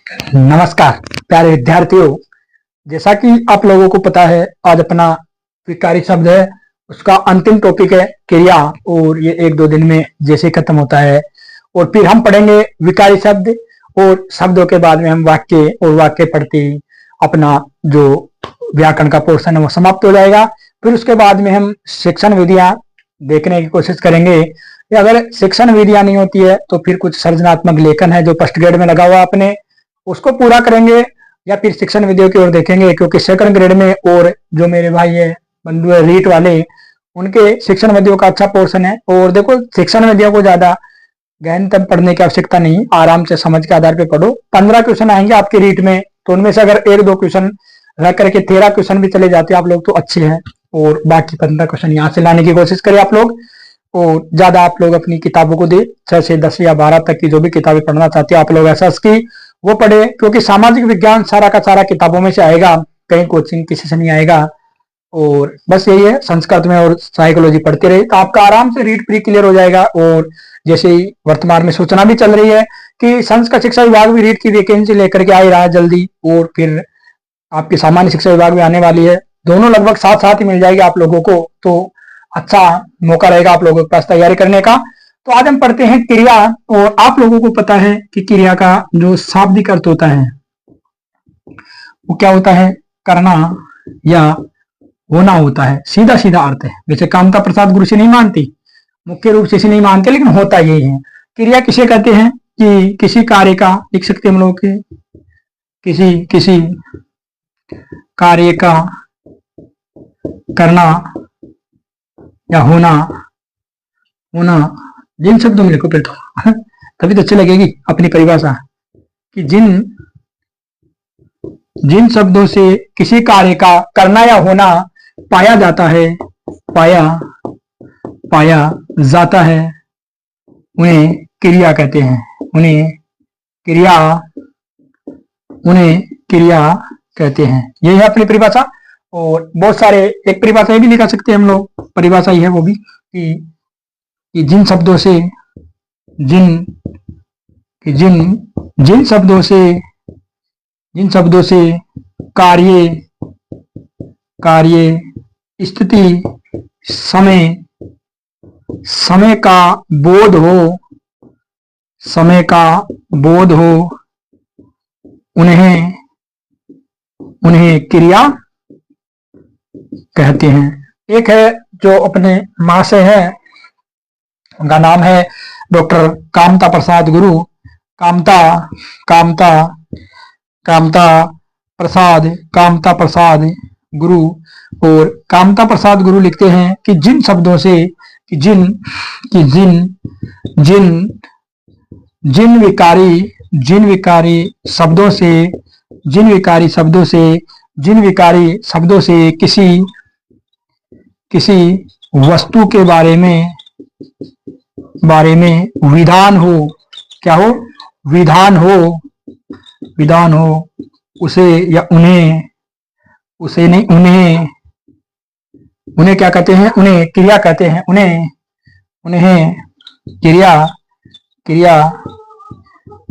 नमस्कार प्यारे विद्यार्थियों। जैसा कि आप लोगों को पता है, आज अपना विकारी शब्द है, उसका अंतिम टॉपिक है क्रिया। और ये एक दो दिन में जैसे खत्म होता है और फिर हम पढ़ेंगे विकारी शब्द, और शब्दों के बाद में हम वाक्य और वाक्य पढ़ते ही अपना जो व्याकरण का पोर्शन है वो समाप्त हो जाएगा। फिर उसके बाद में हम शिक्षण विधियां देखने की कोशिश करेंगे। या अगर शिक्षण विधियां नहीं होती है तो फिर कुछ सृजनात्मक लेखन है जो फर्स्ट ग्रेड में लगा हुआ अपने, उसको पूरा करेंगे। या फिर शिक्षण विधियों की ओर देखेंगे, क्योंकि सेकंड ग्रेड में और जो मेरे भाई है बंधु है रीट वाले, उनके शिक्षण विधियों का अच्छा पोर्शन है। और देखो, शिक्षण विधियों को ज्यादा गहनतम पढ़ने की आवश्यकता नहीं, आराम से समझ के आधार पे पढ़ो। 15 क्वेश्चन आएंगे आपके रीट में, तो उनमें से अगर एक दो क्वेश्चन रह करके 13 क्वेश्चन भी चले जाते आप लोग तो अच्छे हैं, और बाकी 15 क्वेश्चन यहाँ से लाने की कोशिश करें आप लोग। और ज्यादा आप लोग अपनी किताबों को दे, 6 से 10 या 12 तक की जो भी किताबें पढ़ना चाहते हो आप लोग ऐसा की वो पढ़े, क्योंकि सामाजिक विज्ञान सारा का सारा किताबों में से आएगा, कहीं कोचिंग किसी से नहीं आएगा। और बस यही है, संस्कृत में और साइकोलॉजी पढ़ते रहे तो आपका आराम से रीड प्री क्लियर हो जाएगा। और जैसे ही वर्तमान में सूचना भी चल रही है कि संस्कृत शिक्षा विभाग भी रीड की वैकेंसी लेकर के आ ही रहा है जल्दी, और फिर आपकी सामान्य शिक्षा विभाग भी आने वाली है। दोनों लगभग साथ साथ ही मिल जाएगी आप लोगों को, तो अच्छा मौका रहेगा आप लोगों के पास तैयारी करने का। तो आज हम पढ़ते हैं क्रिया। और आप लोगों को पता है कि क्रिया का जो शाब्दिक अर्थ होता है वो क्या होता है? करना या होना होता है, सीधा सीधा अर्थ है। वैसे कामता प्रसाद गुरु से नहीं मानती, मुख्य रूप से नहीं मानते, लेकिन होता यही है। क्रिया किसे कहते हैं? कि किसी कार्य का, लिख सकते हम लोग के, किसी किसी कार्य का करना या होना। होना जिन शब्दों में लिखो फिर तो तभी तो अच्छी लगेगी अपनी परिभाषा, कि जिन जिन शब्दों से किसी कार्य का करना या होना पाया जाता है, पाया जाता है, उन्हें क्रिया कहते हैं। उन्हें क्रिया कहते हैं। यही है अपनी परिभाषा। और बहुत सारे एक परिभाषा ये भी लिखा सकते हैं हम लोग, परिभाषा ही है वो भी, कि जिन शब्दों से जिन जिन शब्दों से कार्य स्थिति समय का बोध हो उन्हें क्रिया कहते हैं। एक है जो अपने महाशय है, उनका नाम है डॉक्टर कामता प्रसाद गुरु। कामता प्रसाद गुरु। और कामता प्रसाद गुरु लिखते हैं कि जिन शब्दों से जिन विकारी शब्दों से किसी वस्तु के बारे में विधान हो, क्या हो? विधान हो उसे या उन्हें क्या कहते हैं? उन्हें क्रिया कहते हैं। उन्हें क्रिया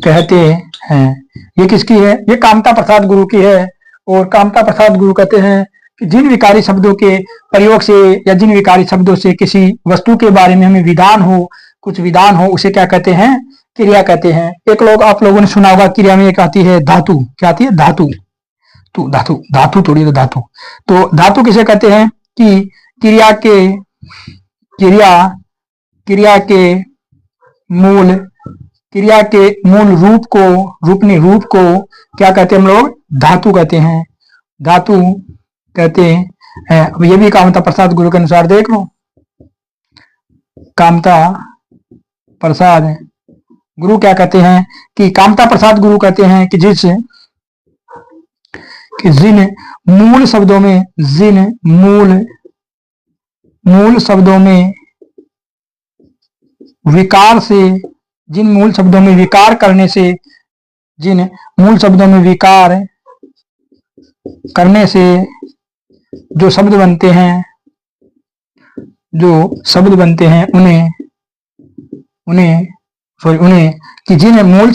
कहते हैं। ये किसकी है? ये कामता प्रसाद गुरु की है। और कामता प्रसाद गुरु कहते हैं कि जिन विकारी शब्दों के प्रयोग से या जिन विकारी शब्दों से किसी वस्तु के बारे में हमें कुछ विधान हो, उसे क्या कहते हैं? क्रिया कहते हैं। एक लोग आप लोगों ने सुना होगा, क्रिया में एक आती है धातु। क्या आती है? धातु। तो धातु थोड़ी, तो धातु। तो धातु किसे कहते हैं? कि क्रिया के मूल रूप को क्या कहते हैं हम लोग? धातु कहते हैं। धातु कहते हैं। अब ये भी कामता प्रसाद गुरु के अनुसार देख लो। कामता प्रसाद गुरु क्या कहते हैं? कि कामता प्रसाद गुरु कहते हैं कि जिन मूल शब्दों में विकार से, जिन मूल शब्दों में विकार करने से जो शब्द बनते हैं उन्हें सॉरी उन्हें कि जिन मूल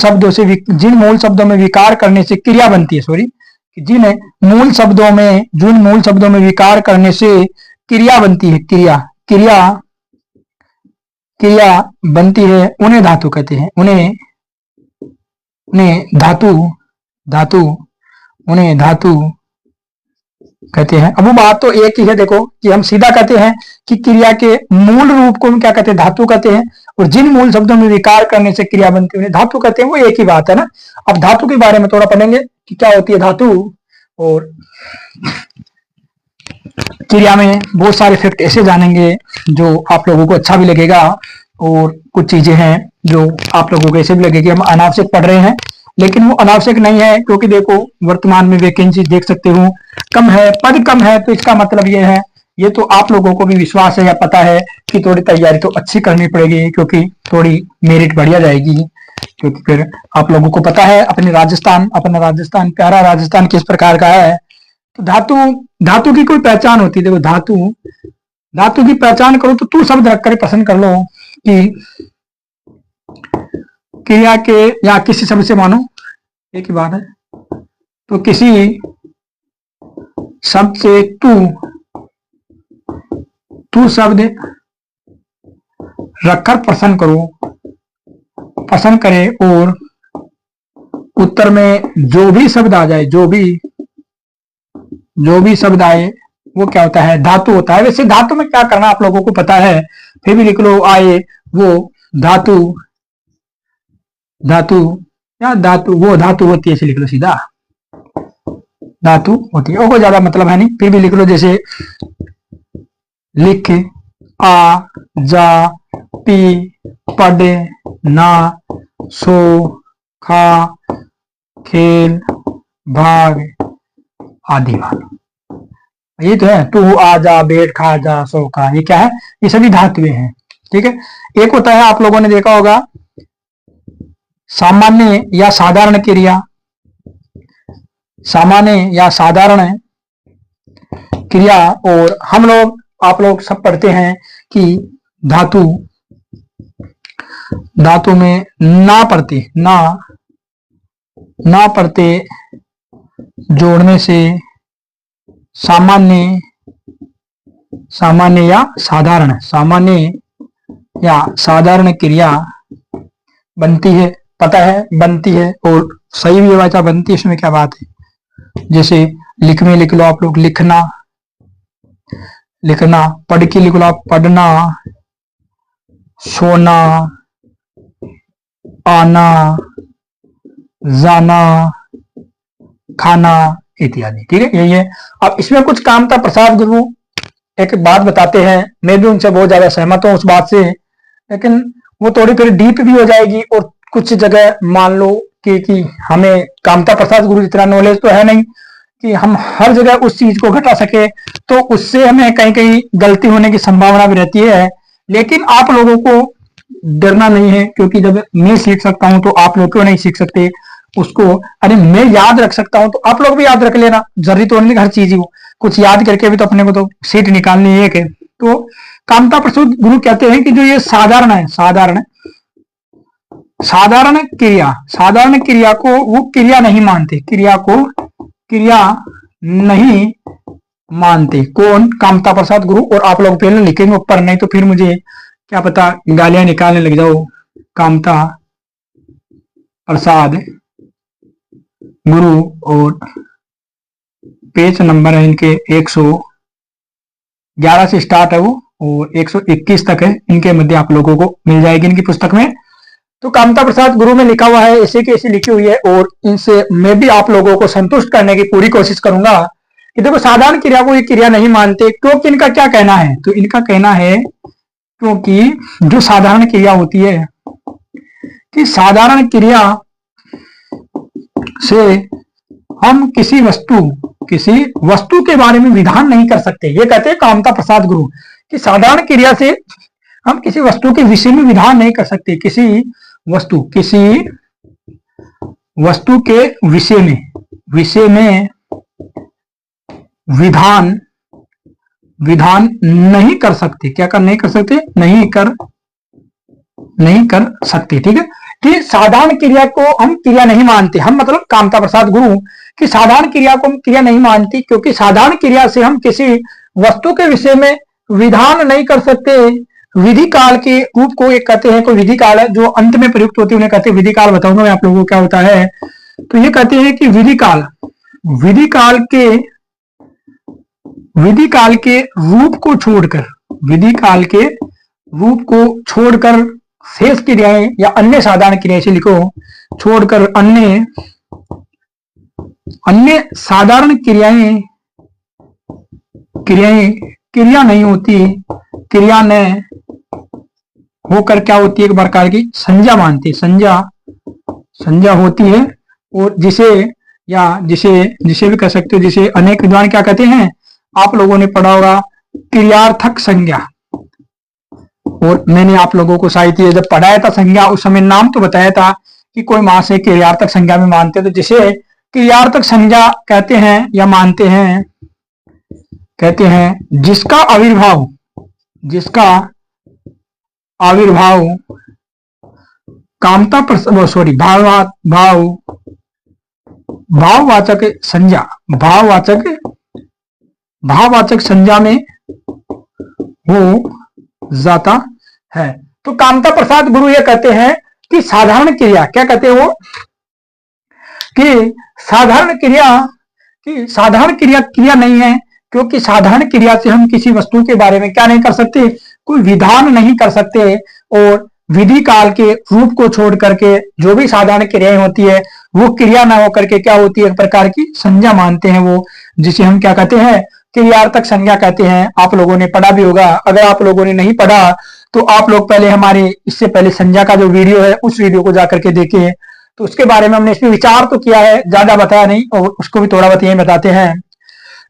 शब्दों में विकार करने से क्रिया बनती है, सॉरी कि जिन मूल शब्दों में विकार करने से क्रिया बनती है, क्रिया बनती है, उन्हें धातु कहते हैं। उन्हें धातु कहते हैं। अब वो बात तो एक ही है, देखो कि हम सीधा कहते हैं कि क्रिया के मूल रूप को हम क्या कहते हैं, धातु कहते हैं, और जिन मूल शब्दों में विकार करने से क्रिया बनती है उन्हें धातु कहते हैं, वो एक ही बात है ना। अब धातु के बारे में थोड़ा पढ़ेंगे कि क्या होती है धातु, और क्रिया में बहुत सारे फैक्ट ऐसे जानेंगे जो आप लोगों को अच्छा भी लगेगा, और कुछ चीजें हैं जो आप लोगों को ऐसे भी लगेगी हम अनावश्यक पढ़ रहे हैं, लेकिन वो अनावश्यक नहीं है, क्योंकि देखो वर्तमान में वैकेंसी देख सकते हो कम है, पद कम है, तो इसका मतलब ये है, ये तो आप लोगों को भी विश्वास है या पता है कि थोड़ी तैयारी तो अच्छी करनी पड़ेगी, क्योंकि थोड़ी मेरिट बढ़िया जाएगी, क्योंकि फिर आप लोगों को पता है अपना राजस्थान प्यारा राजस्थान किस प्रकार का है। तो धातु की कोई पहचान होती है, देखो धातु की पहचान करो तो तू शब्द रखकर पसंद कर लो कि क्रिया के या किसी शब्द से मानो एक ही बात है, तो किसी शब्द से तू शब्द रखकर पसंद करे, और उत्तर में जो भी शब्द आ जाए, जो भी शब्द आए वो क्या होता है, धातु होता है। वैसे धातु में क्या करना आप लोगों को पता है, फिर भी लिख लो, आए वो धातु वो धातु होती है, ऐसे लिख लो सीधा, धातु होती है, और कोई ज्यादा मतलब है नहीं, फिर भी लिख लो, जैसे लिख, आ, जा, पी, पढ़, ना, सो, खा, खेल, भाग आदि वाला, ये तो है, तू, आ, जा, बैठ, खा, जा, सो, खा, ये क्या है, ये सभी धातुएं हैं, ठीक है। एक होता है आप लोगों ने देखा होगा सामान्य या साधारण क्रिया, और आप लोग सब पढ़ते हैं कि धातु में ना पढ़ते जोड़ने से सामान्य या साधारण क्रिया बनती है, पता है बनती है, और सही भी वाचा बनती है, इसमें क्या बात है। जैसे लिख में लिख लो आप लोग, लिखना, पढ़ के लिख लो आप, पढ़ना, सोना, आना, जाना, खाना इत्यादि, ठीक है, यही है। अब इसमें कुछ कामता प्रसाद गुरु एक बात बताते हैं, मैं भी उनसे बहुत ज्यादा सहमत हूं उस बात से, लेकिन वो थोड़ी फिर डीप भी हो जाएगी, और कुछ जगह मान लो कि हमें कामता प्रसाद गुरु जितना नॉलेज तो है नहीं कि हम हर जगह उस चीज को घटा सके, तो उससे हमें कहीं कहीं गलती होने की संभावना भी रहती है। लेकिन आप लोगों को डरना नहीं है, क्योंकि जब मैं सीख सकता हूं तो आप लोग क्यों नहीं सीख सकते उसको। अरे मैं याद रख सकता हूं तो आप लोग भी याद रख लेना, जरूरी तो नहीं हर चीज ही हो, कुछ याद करके भी तो अपने को तो सीट निकालनी है। तो कामता प्रसाद गुरु कहते हैं कि जो ये साधारण क्रिया को वो क्रिया नहीं मानते, कौन, कामता प्रसाद गुरु। और आप लोग पहले लिखेंगे ऊपर, नहीं तो फिर मुझे क्या पता गालियां निकालने लग जाओ। कामता प्रसाद गुरु, और पेज नंबर है इनके 111 से स्टार्ट है वो, और 121 तक है, इनके मध्य आप लोगों को मिल जाएगी इनकी पुस्तक में। तो कामता प्रसाद गुरु में लिखा हुआ है, ऐसे की ऐसी लिखी हुई है, और इनसे मैं भी आप लोगों को संतुष्ट करने की पूरी कोशिश करूंगा कि देखो साधारण क्रिया को ये क्रिया नहीं मानते। क्योंकि इनका क्या कहना है, तो इनका कहना है क्योंकि जो साधारण क्रिया होती है कि साधारण क्रिया से हम किसी वस्तु के बारे में विधान नहीं कर सकते। ये कहते हैं कामता प्रसाद गुरु कि साधारण क्रिया से हम किसी वस्तु के विषय में विधान नहीं कर सकते, किसी वस्तु के विषय में विधान नहीं कर सकते। क्या नहीं कर सकते, नहीं कर सकते, ठीक है। कि साधारण क्रिया को हम क्रिया नहीं मानते, हम मतलब कामता प्रसाद गुरु कि साधारण क्रिया को हम क्रिया नहीं मानती, क्योंकि साधारण क्रिया से हम किसी वस्तु के विषय में विधान नहीं कर सकते। विधि काल के रूप को एक कहते हैं, कोई विधि काल है जो अंत में प्रयुक्त होती है, उन्हें कहते हैं विधि काल। बताऊंगा मैं आप लोगों को क्या होता है। तो ये कहते हैं कि विधि काल के रूप को छोड़कर, विधि काल के रूप को छोड़कर शेष क्रियाएं या अन्य साधारण क्रियाएं से लिखो, छोड़कर अन्य साधारण क्रियाएं क्रिया नहीं होती, क्रिया न होकर क्या होती है, एक प्रकार की संज्ञा मानते, संज्ञा होती है। और जिसे भी कह सकते हो, जिसे अनेक विद्वान क्या कहते हैं, आप लोगों ने पढ़ा होगा क्रियार्थक संज्ञा। और मैंने आप लोगों को साहित्य जब पढ़ाया था संज्ञा, उस समय नाम तो बताया था कि कोई मां से क्रियार्थक संज्ञा में मानते हैं, तो जिसे क्रियार्थक संज्ञा कहते हैं या मानते हैं, कहते हैं जिसका आविर्भाव कामता भाववाचक संज्ञा में हो जाता है। तो कामता प्रसाद गुरु ये कहते हैं कि साधारण क्रिया, क्या कहते हैं वो, कि साधारण क्रिया नहीं है, क्योंकि साधारण क्रिया से हम किसी वस्तु के बारे में क्या नहीं कर सकते, कोई विधान नहीं कर सकते। और विधि काल के रूप को छोड़ करके जो भी साधारण क्रियाएं होती है वो क्रिया ना होकर के क्या होती है, एक प्रकार की संज्ञा मानते हैं वो, जिसे हम क्या कहते हैं, क्रियार्थक संज्ञा कहते हैं। आप लोगों ने पढ़ा भी होगा, अगर आप लोगों ने नहीं पढ़ा तो आप लोग पहले हमारे इससे पहले संज्ञा का जो वीडियो है उस वीडियो को जाकर के देखें, तो उसके बारे में हमने इसमें विचार तो किया है, ज्यादा बताया नहीं, और उसको भी थोड़ा बहुत यही बताते हैं।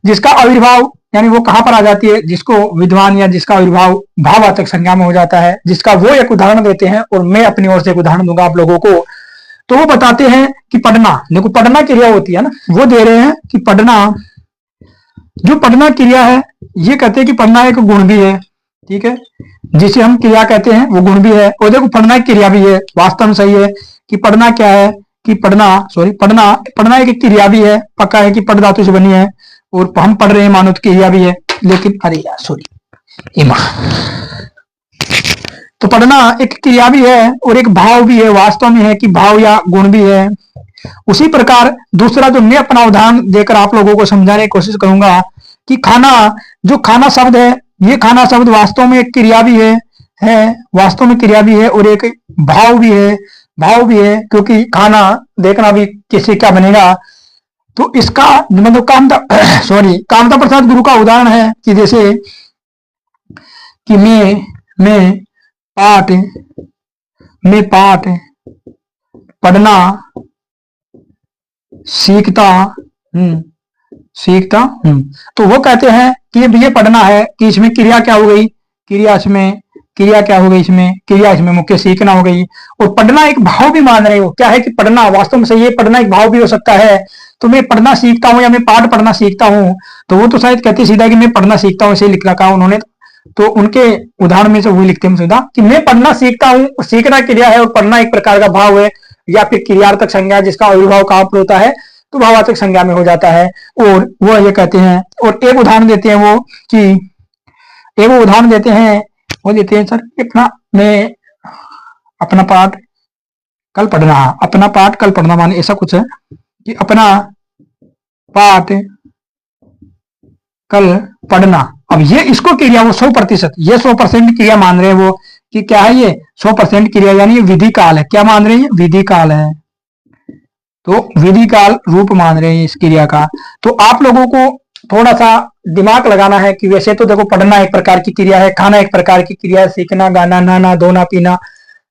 जिसका आविर्भाव यानी वो कहां पर आ जाती है, जिसको विद्वान या जिसका आविर्भाव भाववाचक संज्ञा में हो जाता है, जिसका वो एक उदाहरण देते हैं, और मैं अपनी ओर से एक उदाहरण दूंगा आप लोगों को। तो वो बताते हैं कि पढ़ना, देखो पढ़ना क्रिया होती है ना, वो दे रहे हैं कि पढ़ना, जो पढ़ना क्रिया है, ये कहते हैं कि पढ़ना एक गुण भी है, ठीक है, जिसे हम क्रिया कहते हैं वो गुण भी है, और देखो पढ़ना एक क्रिया भी है। वास्तव में सही है कि पढ़ना क्या है, कि पढ़ना एक क्रिया भी है, पक्का है कि पढ़ धातु से बनी है, और हम पढ़ रहे हैं मानो तो क्रिया भी है, लेकिन अरे यार सॉरी इमा, तो पढ़ना एक क्रिया भी है और एक भाव भी है, वास्तव में है कि भाव या गुण भी है। उसी प्रकार दूसरा जो मैं अपना उदाहरण देकर आप लोगों को समझाने की कोशिश करूंगा कि खाना, जो खाना शब्द है, ये खाना शब्द वास्तव में एक क्रिया भी है वास्तव में क्रिया भी है, और एक भाव भी है, क्योंकि खाना देखना भी किसी क्या बनेगा। तो इसका मतलब कामता प्रसाद गुरु का उदाहरण है कि जैसे कि मैं पाठ पढ़ना सीखता हूं। तो वो कहते हैं कि ये पढ़ना है, कि इसमें क्रिया क्या हो गई, क्रिया इसमें मुख्य सीखना हो गई, और पढ़ना एक भाव भी मान रहे हो, क्या है कि पढ़ना वास्तव में सही है, पढ़ना एक भाव भी हो सकता है। तो मैं पढ़ना सीखता हूं या मैं पाठ पढ़ना सीखता हूं, तो वो तो शायद कहते सीधा कि मैं पढ़ना सीखता हूं, इसे लिख रखा उन्होंने। तो उनके उदाहरण में से वो लिखते हैं सीधा कि मैं पढ़ना सीखता हूं, सीखना क्रिया है और पढ़ना एक प्रकार का भाव है, या फिर क्रियार्थक संज्ञा जिसका आविर्भाव कहां पर होता है, तो भावार्थक संज्ञा में हो जाता है। और वो ये कहते हैं, और एक उदाहरण देते हैं वो कि वो देते हैं सर अपना पाठ कल पढ़ना माने ऐसा कुछ है कि अपना पाठ कल पढ़ना। अब ये इसको क्रिया वो 100%, ये 100% क्रिया मान रहे हैं वो, कि क्या है ये 100% क्रिया, यानी ये विधि काल है। क्या मान रहे हैं, विधि काल है, तो विधि काल रूप मान रहे हैं इस क्रिया का। तो आप लोगों को थोड़ा सा दिमाग लगाना है कि वैसे तो देखो पढ़ना एक प्रकार की क्रिया है, खाना एक प्रकार की क्रिया है, सीखना, गाना, नहाना, धोना, पीना,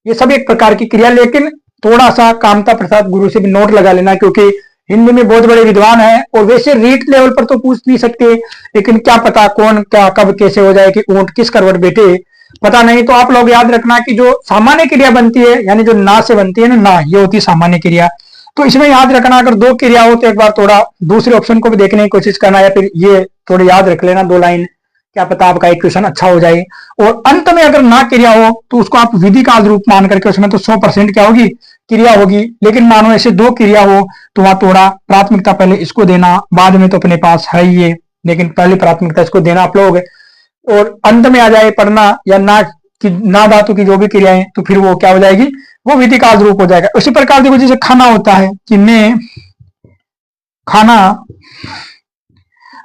ये सब एक प्रकार की क्रिया। लेकिन थोड़ा सा कामता प्रसाद गुरु से भी नोट लगा लेना, क्योंकि हिंदी में बहुत बड़े विद्वान हैं, और वैसे रीट लेवल पर तो पूछ नहीं सकते, लेकिन क्या पता कौन क्या कब कैसे हो जाए कि ऊंट किस करवट बैठे, पता नहीं। तो आप लोग याद रखना कि जो सामान्य क्रिया बनती है, यानी जो ना से बनती है ना, ये होती है सामान्य क्रिया। तो इसमें याद रखना, अगर दो क्रिया हो तो एक बार थोड़ा दूसरे ऑप्शन को भी देखने की कोशिश करना, या फिर ये थोड़े याद रख लेना 2 लाइन कि क्या पता आपका इक्वेशन अच्छा हो जाए। और अंत में अगर ना क्रिया हो तो उसको आप विधि काल रूप मान करके उसमें तो 100% क्या होगी, क्रिया होगी। लेकिन मानो ऐसे दो क्रिया हो तो वहां थोड़ा प्राथमिकता पहले इसको देना, बाद में तो अपने पास है ही ये, लेकिन पहले प्राथमिकता इसको देना आप लोग। और अंत में आ जाए पढ़ना या ना कि ना धातु की जो भी क्रियाएं, तो फिर वो क्या हो जाएगी, वो विधि काल रूप हो जाएगा। उसी प्रकार देखो जैसे खाना होता है कि खाना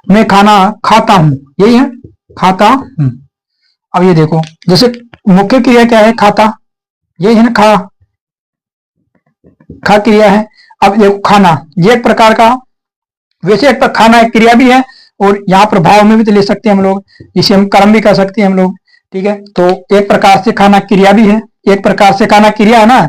मैं खाना खाता हूं, यही है खाता हूं। अब ये देखो जैसे मुख्य क्रिया क्या है, खाता, यही है ना, खा क्रिया है। अब देखो खाना ये एक प्रकार का, वैसे एक खाना एक क्रिया भी है, और यहाँ प्रभाव में भी तो ले सकते हैं हम लोग, इसे हम कर्म भी कर सकते हैं हम लोग। ठीक है, तो एक प्रकार से खाना क्रिया भी है, एक प्रकार से खाना क्रिया है ना,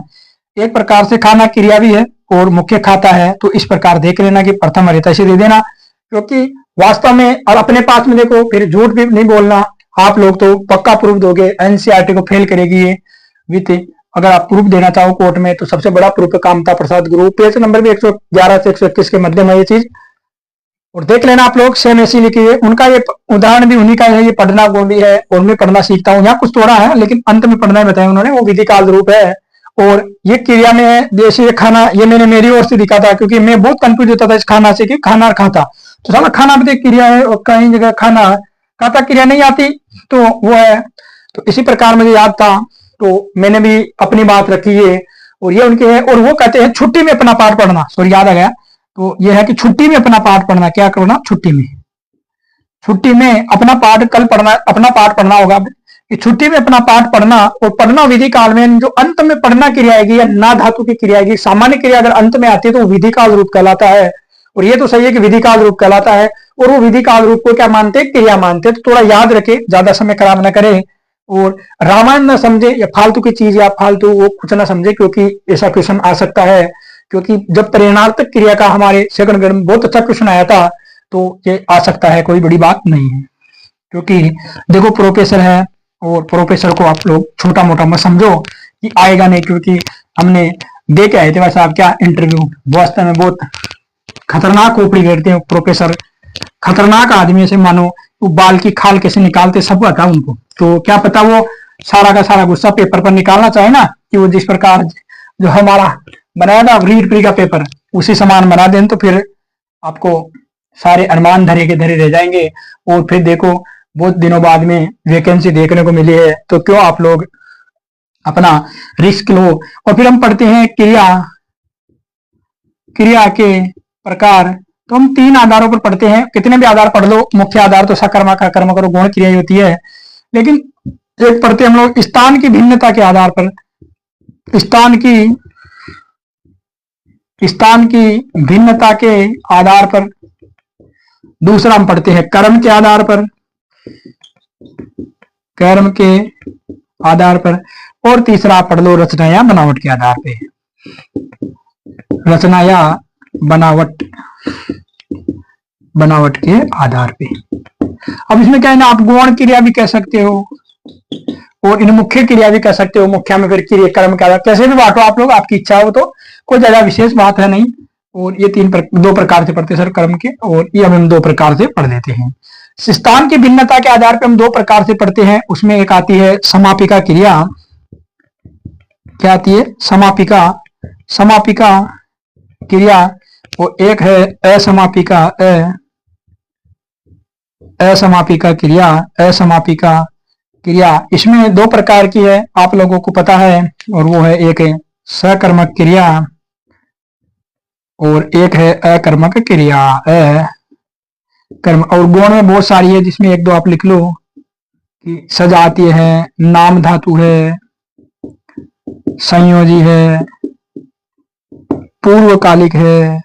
एक प्रकार से खाना क्रिया भी है और मुख्य खाता है। तो इस प्रकार देख लेना कि प्रथम अरिता से दे देना, क्योंकि वास्तव में अब अपने पास में देखो फिर झूठ भी नहीं बोलना। आप लोग तो पक्का प्रूफ दोगे, एनसीईआरटी को फेल करेगी ये वित्त। अगर आप प्रूफ देना चाहो कोर्ट में तो सबसे बड़ा प्रूफ है कामता प्रसाद गुरु, पेज नंबर भी 111 से 121 के मध्य में ये चीज, और देख लेना आप लोग सेम ऐसी लिखी है। उनका ये उदाहरण भी उन्हीं का है, ये पढ़ना गुण भी है और मैं पढ़ना सीखता हूँ, यहाँ कुछ थोड़ा है लेकिन अंत में पढ़ना बताया उन्होंने, वो विधि काल रूप है। और ये क्रिया में है, जैसे ये खाना, ये मैंने मेरी ओर से दिखा था, क्योंकि मैं बहुत कंफ्यूज होता था इस खाना से कि खाना और खाता, तो साला खाना भी एक क्रिया है और कहीं जगह खाना खाता क्रिया नहीं आती, तो वो है। तो इसी प्रकार मुझे याद था तो मैंने भी अपनी बात रखी है, और ये उनके है। और वो कहते हैं छुट्टी में अपना पाठ पढ़ना, सॉरी याद आ गया, तो ये है कि छुट्टी में अपना पाठ पढ़ना, क्या करना, छुट्टी में अपना पाठ कल पढ़ना, अपना पाठ पढ़ना होगा कि छुट्टी में अपना पाठ पढ़ना। और पढ़ना विधि काल में, जो अंत में पढ़ना क्रिया आएगी या ना धातु की क्रिया आएगी, सामान्य क्रिया अगर अंत में आती है तो वो विधि काल रूप कहलाता है। और ये तो सही है कि विधि काल रूप कहलाता है, और वो विधि काल रूप को क्या मानते हैं, क्रिया मानते हैं। तो थोड़ा याद रखे, ज्यादा समय खराब न करे, और रामायण न समझे या फालतू की चीज या फालतू वो कुछ ना समझे, क्योंकि ऐसा क्वेश्चन आ सकता है। क्योंकि जब प्रेरणार्थक क्रिया का हमारे सेकंड ग्रेड में बहुत अच्छा क्वेश्चन आया था, तो ये आ सकता है, कोई बड़ी बात नहीं है। क्योंकि देखो प्रोफेसर है, और प्रोफेसर को आप लोग छोटा मोटा मत समझो कि आएगा नहीं, क्योंकि हमने दे के आए थे वैसा आप क्या इंटरव्यू, वास्तव में बहुत खतरनाक ओपड़ी करते हैं प्रोफेसर, खतरनाक आदमी से, मानो वो बाल की खाल कैसे निकालते सब पता उनको। तो क्या पता वो सारा का सारा गुस्सा पेपर पर निकालना चाहे ना, कि वो जिस प्रकार जो हमारा बनाया था रीड प्री का पेपर उसी समान बना दें, तो फिर आपको सारे अनुमान धरे के धरे रह जाएंगे। और फिर देखो बहुत दिनों बाद में वैकेंसी देखने को मिली है, तो क्यों आप लोग अपना रिस्क लो। और फिर हम पढ़ते हैं क्रिया के प्रकार, तो हम 3 आधारों पर पढ़ते हैं, कितने भी आधार पढ़ लो, मुख्य आधार तो सकर्मक अकर्मक और गौण क्रिया होती है। लेकिन एक पढ़ते हम लोग स्थान की भिन्नता के आधार पर, स्थान की भिन्नता के आधार पर। दूसरा हम पढ़ते हैं कर्म के आधार पर, कर्म के आधार पर। और तीसरा पढ़ लो रचना या बनावट के आधार पे, रचना या बनावट के आधार पे। अब इसमें क्या है ना, आप गौण क्रिया भी कह सकते हो और इन मुख्य क्रिया भी कह सकते हो। मुख्य में फिर क्रिया कर्म के आधार, कैसे भी बांटो आप लोग, आपकी इच्छा हो, तो कोई ज्यादा विशेष बात है नहीं। और ये 2 प्रकार से पढ़ते सर कर्म के, और ये हम 2 प्रकार से पढ़ देते हैं। स्थान की भिन्नता के आधार पर हम 2 प्रकार से पढ़ते हैं। उसमें एक आती है समापिका क्रिया, क्या आती है, समापिका क्रिया, और एक है असमापिका क्रिया। इसमें 2 प्रकार की है, आप लोगों को पता है, और वो है एक है सकर्मक क्रिया और एक है अकर्मक क्रिया। कर्म और गुण में बहुत सारी है, जिसमें 1-2 आप लिख लो कि सजातीय है, नाम धातु है, संयोजी है, पूर्वकालिक है,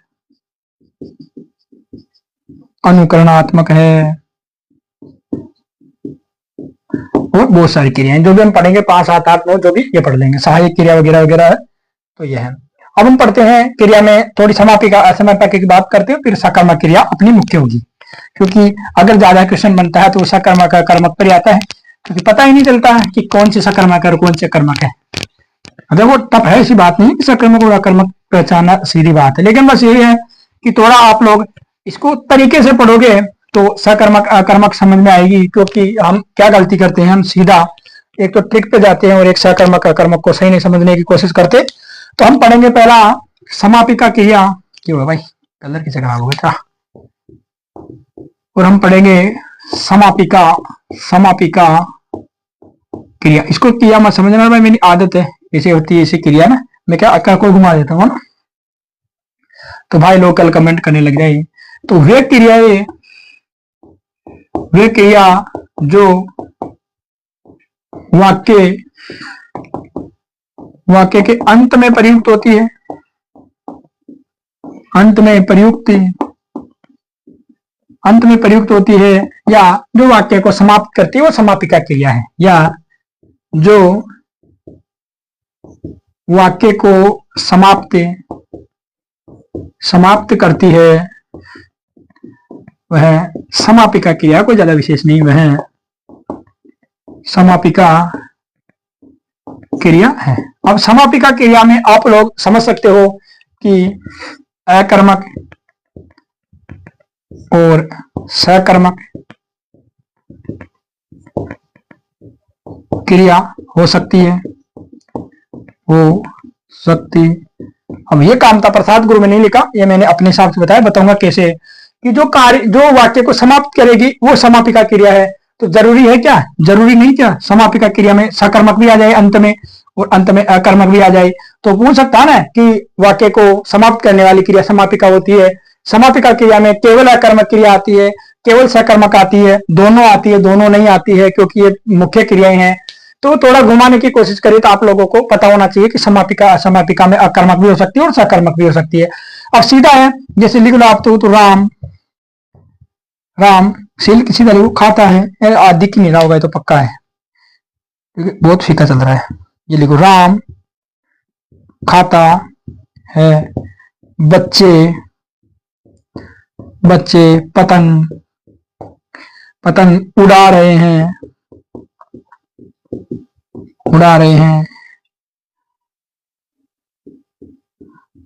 अनुकरणात्मक है, और बहुत सारी क्रियाएं जो भी हम पढ़ेंगे 5, 7, 8, 9 जो भी ये पढ़ लेंगे, सहायक क्रिया वगैरह वगैरह है, तो ये है। अब हम पढ़ते हैं क्रिया में थोड़ी समापिका असमापिका की बात करते हैं, फिर सकर्मक क्रिया अपनी मुख्य होगी, क्योंकि अगर ज्यादा क्वेश्चन बनता है तो सकर्मक कर्मक पर आता है, क्योंकि पता ही नहीं चलता है कि कौन सी सकर्मक है और कौन सी अकर्मक है। अगर वो टफ है, ऐसी बात नहीं कि सकर्मक और अकर्मक पहचानना सीधी बात है, लेकिन बस यही है कि थोड़ा आप लोग इसको तरीके से पढ़ोगे तो सकर्मक अकर्मक समझ में आएगी, क्योंकि हम क्या गलती करते हैं, हम सीधा एक तो ट्रिक पे जाते हैं और एक सकर्मक अकर्मक को सही नहीं समझने की कोशिश करते। तो हम पढ़ेंगे पहला समापिका क्रिया। क्यों है भाई, कलर किसे खराब हो गया था। और हम पढ़ेंगे समापिका समापिका क्रिया। इसको क्रिया मत समझना भाई, मेरी आदत है, ऐसे होती है ऐसी क्रिया ना, मैं क्या अक्का को घुमा देता हूँ ना, तो भाई लोग कल कमेंट करने लग जाए। तो वे क्रिया जो वाक्य के अंत में प्रयुक्त होती है, अंत में प्रयुक्त होती है, या जो वाक्य को समाप्त करती है वो समापिका क्रिया है, या जो वाक्य को समाप्त करती है वह समापिका क्रिया, कोई ज्यादा विशेष नहीं, वह समापिका क्रिया है। अब समापिका क्रिया में आप लोग समझ सकते हो कि अकर्मक और सकर्मक क्रिया हो सकती है। अब ये कामता प्रसाद गुरु में नहीं लिखा, ये मैंने अपने हिसाब से बताया, बताऊंगा कैसे, कि जो वाक्य को समाप्त करेगी वो समापिका क्रिया है। तो जरूरी है क्या, जरूरी नहीं क्या समापिका क्रिया में सकर्मक भी आ जाए अंत में, और अंत में अकर्मक भी आ जाए। तो पूछ सकता है ना कि वाक्य को समाप्त करने वाली क्रिया समापिका होती है। समापिका क्रिया में केवल अकर्मक क्रिया आती है, केवल सकर्मक आती है, दोनों आती है, दोनों नहीं आती है, क्योंकि ये मुख्य क्रियाएं हैं। तो थोड़ा घुमाने की कोशिश करें तो आप लोगों को पता होना चाहिए कि समापिका में अकर्मक भी हो सकती है और सकर्मक भी हो सकती है। अब सीधा है, जैसे लिख लो आप, तो राम सील किसी तरह खाता है, आदि की नहीं रहा होगा, तो पक्का है क्योंकि बहुत फीका चल रहा है। ये लिखो, राम खाता है, बच्चे पतंग उड़ा रहे हैं,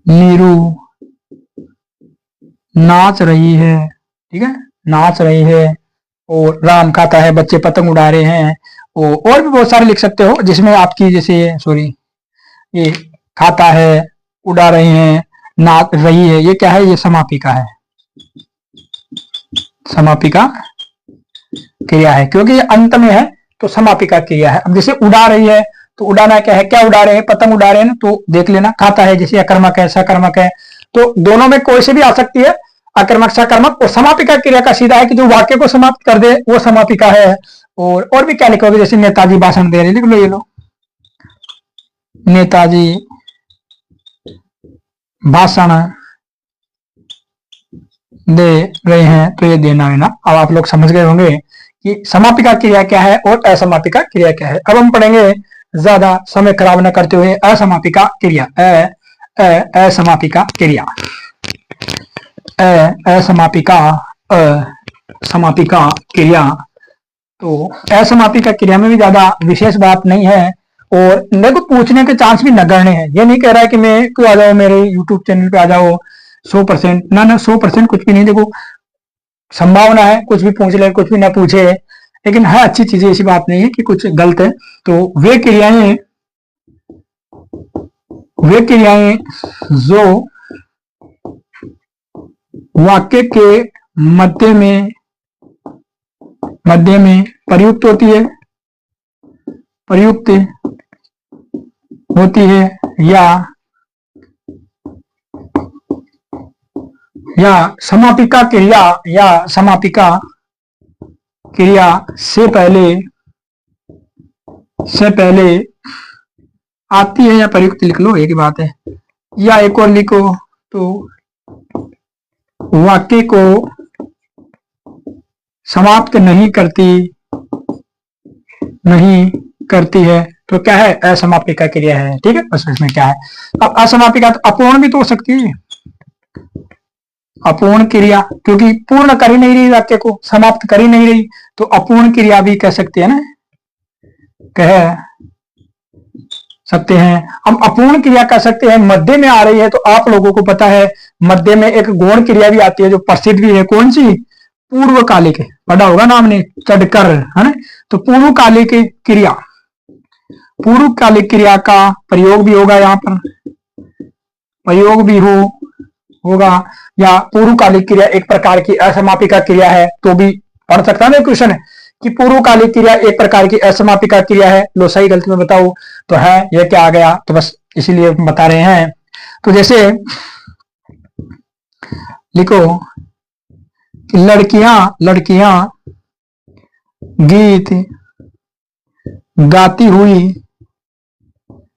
नीरू नाच रही है, ठीक है, नाच रही है, और राम खाता है, बच्चे पतंग उड़ा रहे हैं, और भी बहुत सारे लिख सकते हो, जिसमें आपकी जैसे ये खाता है, उड़ा रहे हैं, नाच रही है, ये क्या है, ये समापिका है, समापिका क्रिया है, क्योंकि ये अंत में है तो समापिका क्रिया है। अब जैसे उड़ा रही है, तो उड़ाना क्या है, क्या उड़ा रहे हैं, पतंग उड़ा रहे हैं, तो देख लेना, खाता है जैसे अकर्मक है, सकर्मक है, तो दोनों में कोई से भी आ सकती है, अकर्मक सकर्मक। और समापिका क्रिया का सीधा है कि जो वाक्य को समाप्त कर दे वो समापिका है। और भी क्या लिखोगे, जैसे नेताजी भाषण दे रहे, लिख लो, ये लो, नेताजी भाषण दे रहे हैं, तो ये देना है ना। अब आप लोग समझ गए होंगे कि समापिका क्रिया क्या है और असमापिका क्रिया क्या है। अब हम पढ़ेंगे, ज्यादा समय खराब न करते हुए, असमापिका क्रिया। असमापिका क्रिया, असमापिका क्रिया। तो असमापिका क्रिया में भी ज्यादा विशेष बात नहीं है, और देखो पूछने के चांस भी नगण्य है। ये नहीं कह रहा है कि मैं क्यों आ जाओ मेरे यूट्यूब चैनल पे आ जाओ 100%, ना 100% कुछ भी नहीं। देखो संभावना है कुछ भी पूछ ले, कुछ भी ना पूछे, लेकिन है अच्छी चीजें, ऐसी बात नहीं है कि कुछ गलत है। तो वे क्रियाएं जो वाक्य के मध्य में प्रयुक्त होती है, या समापिका क्रिया से पहले आती है, या प्रयुक्त लिख लो, एक ही बात है। या एक और लिखो, तो वाक्य को समाप्त नहीं करती है, तो क्या है, असमापिका क्रिया है। ठीक है, बस इसमें क्या है। अब असमापिका तो अपूर्ण भी तो हो सकती है, अपूर्ण क्रिया, क्योंकि पूर्ण कर ही नहीं रही, वाक्य को समाप्त कर ही नहीं रही, तो अपूर्ण क्रिया भी कह सकते हैं ना, कह सकते हैं। हम अपूर्ण क्रिया कह सकते हैं, मध्य में आ रही है, तो आप लोगों को पता है मध्य में एक गौण क्रिया भी आती है जो प्रसिद्ध भी है, कौन सी, पूर्वकालिक, पढ़ा होगा ना हमने, चढ़कर, है ना। तो पूर्वकालिक क्रिया, पूर्वकालिक क्रिया का प्रयोग भी होगा यहाँ पर, प्रयोग भी होगा, या पूर्वकालिक क्रिया एक प्रकार की असमापिका क्रिया है, तो भी पढ़ सकता है क्वेश्चन है कि पूर्वकालिक क्रिया एक प्रकार की असमापिका क्रिया है। लो सही गलती में बताओ तो है, ये क्या आ गया, तो बस इसीलिए बता रहे हैं। तो जैसे लिखो, लड़कियां लड़कियां गीत गाती हुई,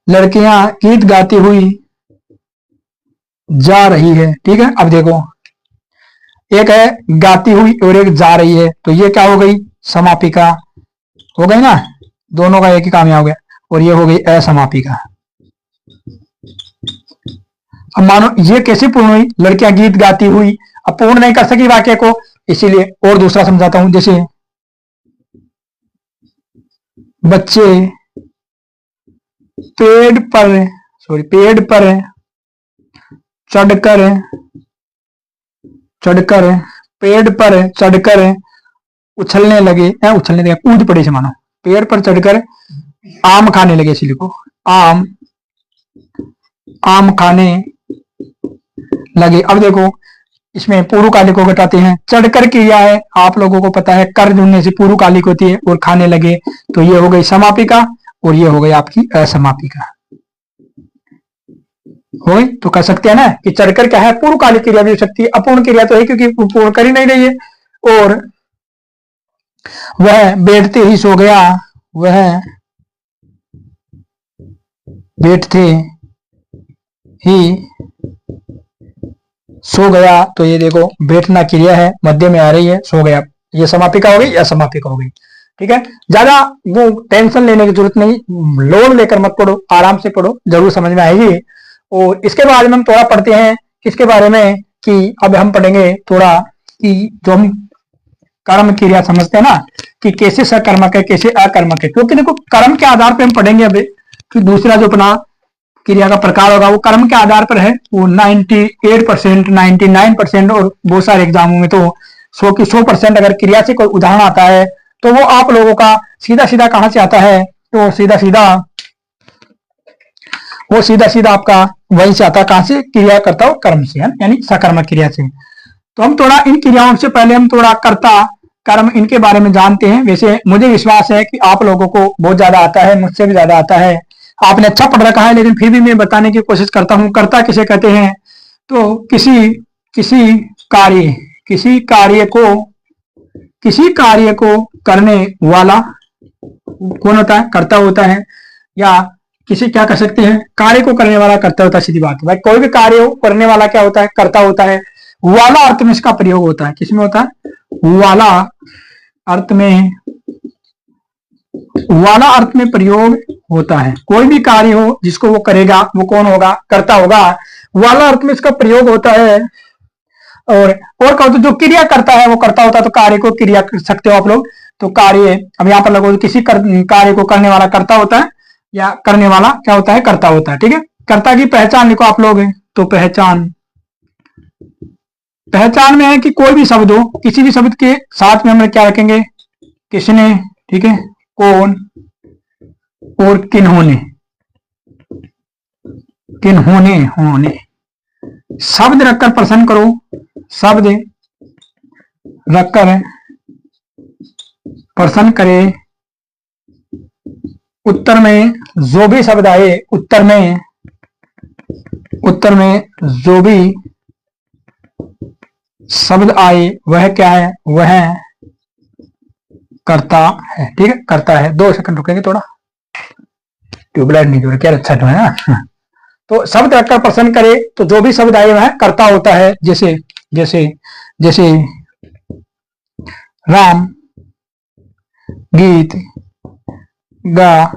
लड़कियां गीत गाती हुई जा रही है, ठीक है। अब देखो, एक है गाती हुई और एक जा रही है, तो ये क्या हो गई, समापिका हो गई ना, दोनों का एक ही काम यहाँ हो गया, और ये हो गई असमापिका। अब मानो ये कैसे पूर्ण हुई, लड़कियां गीत गाती हुई, अब पूर्ण नहीं कर सकी वाक्य को, इसीलिए और दूसरा समझाता हूं। जैसे बच्चे पेड़ पर चढ़कर पेड़ पर चढ़कर उछलने लगे, कूद पड़े से, मानो पेड़ पर चढ़कर आम खाने लगे, इसी लिखो, आम खाने लगे। अब देखो, इसमें पूर्वकालिक को घटाते हैं, चढ़कर क्रिया है, आप लोगों को पता है कर जुड़ने से पूर्वकालिक होती है, और खाने लगे तो ये हो गई समापिका, और ये हो गई आपकी असमापिका, हो गई। तो कह सकते हैं ना कि चढ़कर क्या है, पूर्वकालिक क्रिया भी हो सकती है, अपूर्ण क्रिया तो है क्योंकि पूर्ण कर ही नहीं रही है। और वह बैठते ही सो गया, वह बैठते ही सो गया, तो ये देखो बैठना क्रिया है, मध्य में आ रही है, सो गया, ये समापिका हो गई या समापिका हो गई, ठीक है। ज्यादा वो टेंशन लेने की जरूरत नहीं, लोड लेकर मत पढ़ो, आराम से पढ़ो, जरूर समझ में आएगी। और इसके बारे में हम थोड़ा पढ़ते हैं, किसके बारे में, कि अब हम पढ़ेंगे थोड़ा कि जो हम कर्म क्रिया समझते हैं ना, कि कैसे सकर्मक है कैसे अकर्मक है, क्योंकि देखो कर्म के आधार पर हम पढ़ेंगे अभी, कि दूसरा जो अपना क्रिया का प्रकार होगा वो कर्म के आधार पर है, वो 98%, 99%, और बहुत सारे एग्जामों में तो 100 की 100% अगर क्रिया से कोई उदाहरण आता है तो वो आप लोगों का सीधा सीधा कहां से आता है, तो सीधा सीधा आपका वहीं से आता है, कहां से, क्रिया करता हो कर्म से, है यानी सकर्मक क्रिया से। तो हम थोड़ा इन क्रियाओं से पहले हम थोड़ा कर्ता कर्म इनके बारे में जानते हैं। वैसे मुझे विश्वास है कि आप लोगों को बहुत ज्यादा आता है, मुझसे भी ज्यादा आता है, आपने अच्छा पढ़ रखा है, लेकिन फिर भी मैं बताने की कोशिश करता हूं। कर्ता किसे कहते हैं, तो किसी कार्य को करने वाला कौन होता है, कर्ता होता है, या किसी क्या कर सकते हैं, कार्य को करने वाला कर्ता होता है, सीधी बात है भाई, कोई भी कार्य हो करने वाला क्या होता है, कर्ता होता है। वाला अर्थ में इसका प्रयोग होता है, किसमें होता है, वाला अर्थ में प्रयोग होता है। कोई भी कार्य हो जिसको वो करेगा वो कौन होगा, कर्ता होगा, वाला अर्थ में इसका प्रयोग होता है। और क्या होता है, जो क्रिया करता है वो कर्ता होता है, तो कार्य को क्रिया कर सकते हो आप लोग। तो कार्य, अब यहाँ पर लगो, किसी कार्य को करने वाला कर्ता होता है, या करने वाला क्या होता है, कर्ता होता है, ठीक है। कर्ता की पहचान लिखो आप लोग, तो पहचान में है कि कोई भी शब्द हो, किसी भी शब्द के साथ में हम क्या रखेंगे, किसने, ठीक है, कौन और किन्होंने, होने, शब्द रखकर प्रश्न करो, शब्द रखकर प्रश्न करे, उत्तर में जो भी शब्द आए, उत्तर में जो भी शब्द आए वह क्या है, वह करता है, ठीक है, करता है। 2 सेकंड रुकेंगे, थोड़ा ट्यूबलाइट नहीं जो क्या अच्छा है ना। तो शब्द रखकर प्रश्न करे, तो जो भी शब्द आए वह करता होता है। जैसे राम गीत गा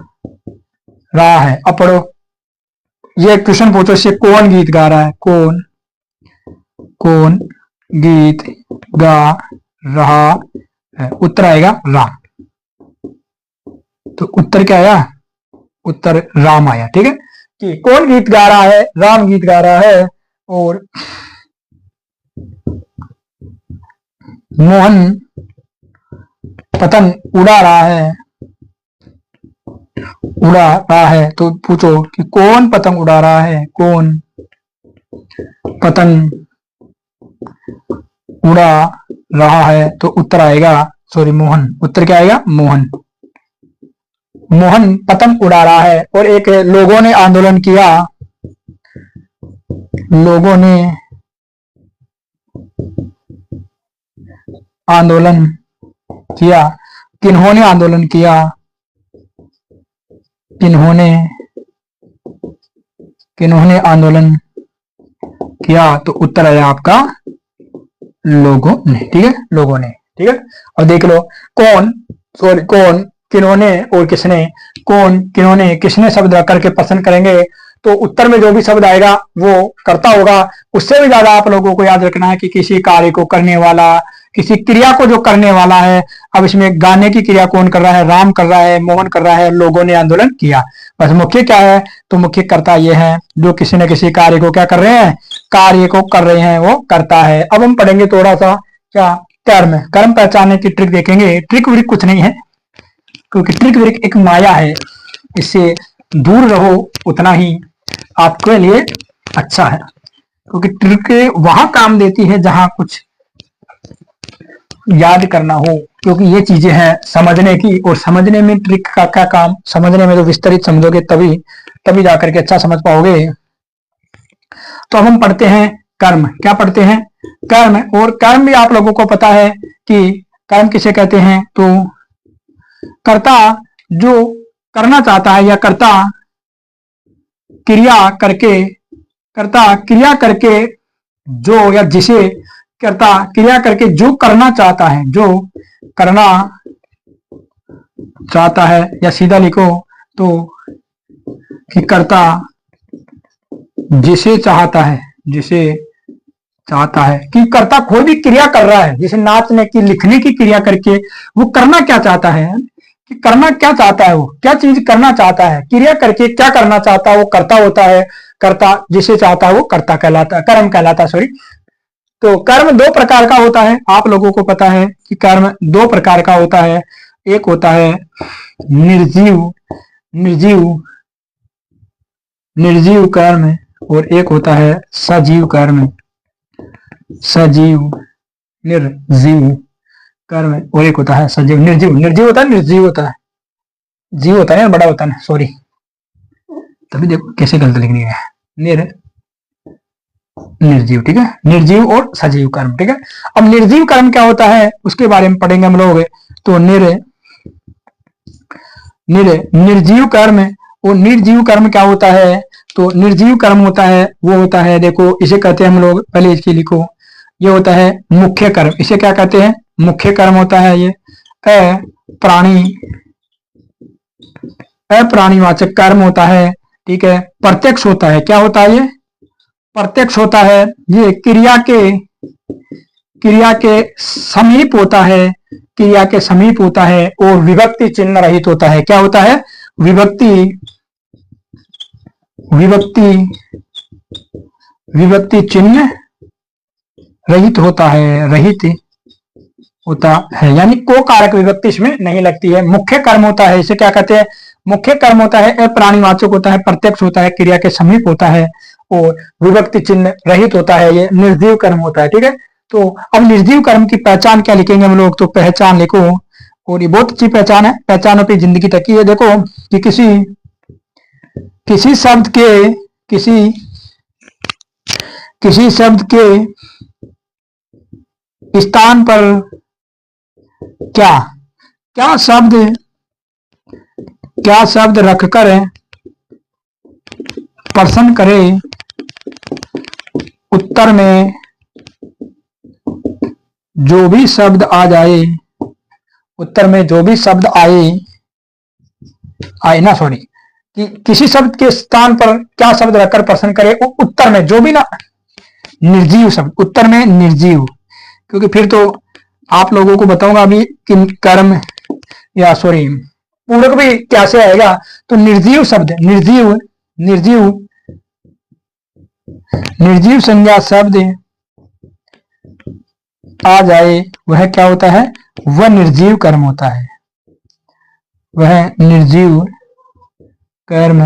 रहा है। अब पढ़ो, ये क्वेश्चन पूछो, इससे कौन गीत गा रहा है, कौन गीत गा रहा है, उत्तर आएगा राम। तो उत्तर क्या आया, उत्तर राम आया, ठीक है। कि कौन गीत गा रहा है, राम गीत गा रहा है। और मोहन पतंग उड़ा रहा है, उड़ा रहा है, तो पूछो कि कौन पतंग उड़ा रहा है, कौन पतंग उड़ा रहा है, तो उत्तर आएगा, सॉरी मोहन, उत्तर क्या आएगा, मोहन। मोहन पतंग उड़ा रहा है। और एक लोगों ने आंदोलन किया, लोगों ने आंदोलन किया, किन्होंने आंदोलन किया, किन्होंने किन्होंने आंदोलन किया, तो उत्तर आया आपका लोगों ने, ठीक है, लोगों ने, ठीक है। और देख लो कौन, सॉरी कौन, किन्होंने और किसने, कौन, किन्होंने, किसने शब्द रख करके पसंद करेंगे, तो उत्तर में जो भी शब्द आएगा वो कर्ता होगा। उससे भी ज्यादा आप लोगों को याद रखना है कि किसी कार्य को करने वाला, किसी क्रिया को जो करने वाला है। अब इसमें गाने की क्रिया कौन कर रहा है, राम कर रहा है, मोहन कर रहा है, लोगों ने आंदोलन किया। बस मुख्य क्या है, तो मुख्य कर्ता ये है जो किसी न किसी कार्य को क्या कर रहे हैं, कार्य को कर रहे हैं, वो करता है। अब हम पढ़ेंगे थोड़ा सा क्या, कर्म, कर्म पहचानने की ट्रिक देखेंगे। ट्रिक व्रिक कुछ नहीं है, क्योंकि ट्रिक व्रिक एक माया है, इससे दूर रहो, उतना ही आपके लिए अच्छा है। क्योंकि ट्रिक वहां काम देती है जहां कुछ याद करना हो, क्योंकि ये चीजें हैं समझने की, और समझने में ट्रिक का क्या काम, समझने में तो विस्तृत समझोगे तभी तभी जाकर के अच्छा समझ पाओगे। तो अब हम पढ़ते हैं कर्म। क्या पढ़ते हैं, कर्म। और कर्म भी आप लोगों को पता है कि कर्म किसे कहते हैं, तो कर्ता जो करना चाहता है, या कर्ता क्रिया करके, कर्ता क्रिया करके जो, या जिसे कर्ता क्रिया करके जो करना चाहता है, जो करना चाहता है, या सीधा लिखो तो कि कर्ता जिसे चाहता है, जिसे चाहता है, कि कर्ता कोई भी क्रिया कर रहा है, जैसे नाचने की, लिखने की क्रिया करके वो करना क्या चाहता है, कि करना क्या चाहता है, वो क्या चीज करना चाहता है, क्रिया करके क्या करना चाहता है, वो कर्ता होता है। कर्ता जिसे चाहता है वो कर्ता कहलाता है, कर्म कहलाता है, सॉरी। तो कर्म दो प्रकार का होता है, आप लोगों को पता है कि कर्म दो प्रकार का होता है। एक होता है निर्जीव, निर्जीव निर्जीव कर्म, और एक होता है सजीव कर्म, सजीव, निर्जीव कर्म, और एक होता है सजीव। निर्जीव, निर्जीव होता है, निर्जीव होता है, जीव होता है बड़ा होता है, सॉरी, तभी देखो कैसे गलत लिखनी है, निर्जीव, ठीक है, निर्जीव और सजीव कर्म, ठीक है। अब निर्जीव कर्म क्या होता है उसके बारे में पढ़ेंगे हम लोग। तो निर्जीव कर्म, और निर्जीव कर्म क्या होता है, तो निर्जीव कर्म होता है, वो होता है, देखो इसे कहते हैं हम लोग, पहले इसके लिखो, ये होता है मुख्य कर्म। इसे क्या कहते हैं, मुख्य कर्म होता है। ये अप्राणीवाचक कर्म होता है, ठीक है। प्रत्यक्ष होता है, क्या होता है, ये प्रत्यक्ष होता है। ये क्रिया के समीप होता है, क्रिया के समीप होता है, और विभक्ति चिन्ह रहित होता है। क्या होता है, विभक्ति चिन्ह रहित होता है, रहित होता है, यानी को कारक विभक्ति इसमें नहीं लगती है। मुख्य कर्म होता है, इसे क्या कहते हैं, मुख्य कर्म होता है, अप्राणीवाचक होता है, प्रत्यक्ष होता है, क्रिया के समीप होता है, और विभक्ति चिन्ह रहित होता है। ये निर्जीव कर्म होता है, ठीक है। तो अब निर्जीव कर्म की पहचान क्या लिखेंगे हम लोग, तो पहचान लिखो, और ये बहुत अच्छी पहचान है, पहचानों पे जिंदगी तकी है। देखो कि किसी शब्द के स्थान पर क्या शब्द रखकर प्रश्न करे, उत्तर में जो भी शब्द आ जाए, उत्तर में जो भी शब्द आए ना, सॉरी, कि किसी शब्द के स्थान पर क्या शब्द रखकर प्रश्न करे, उत्तर में जो भी ना, निर्जीव शब्द, उत्तर में निर्जीव, क्योंकि फिर तो आप लोगों को बताऊंगा अभी कि कर्म, या सॉरी पूरक भी कैसे आएगा। तो निर्जीव शब्द, निर्जीव संज्ञा शब्द आ जाए वह क्या होता है, वह निर्जीव कर्म होता है, वह निर्जीव कर्म,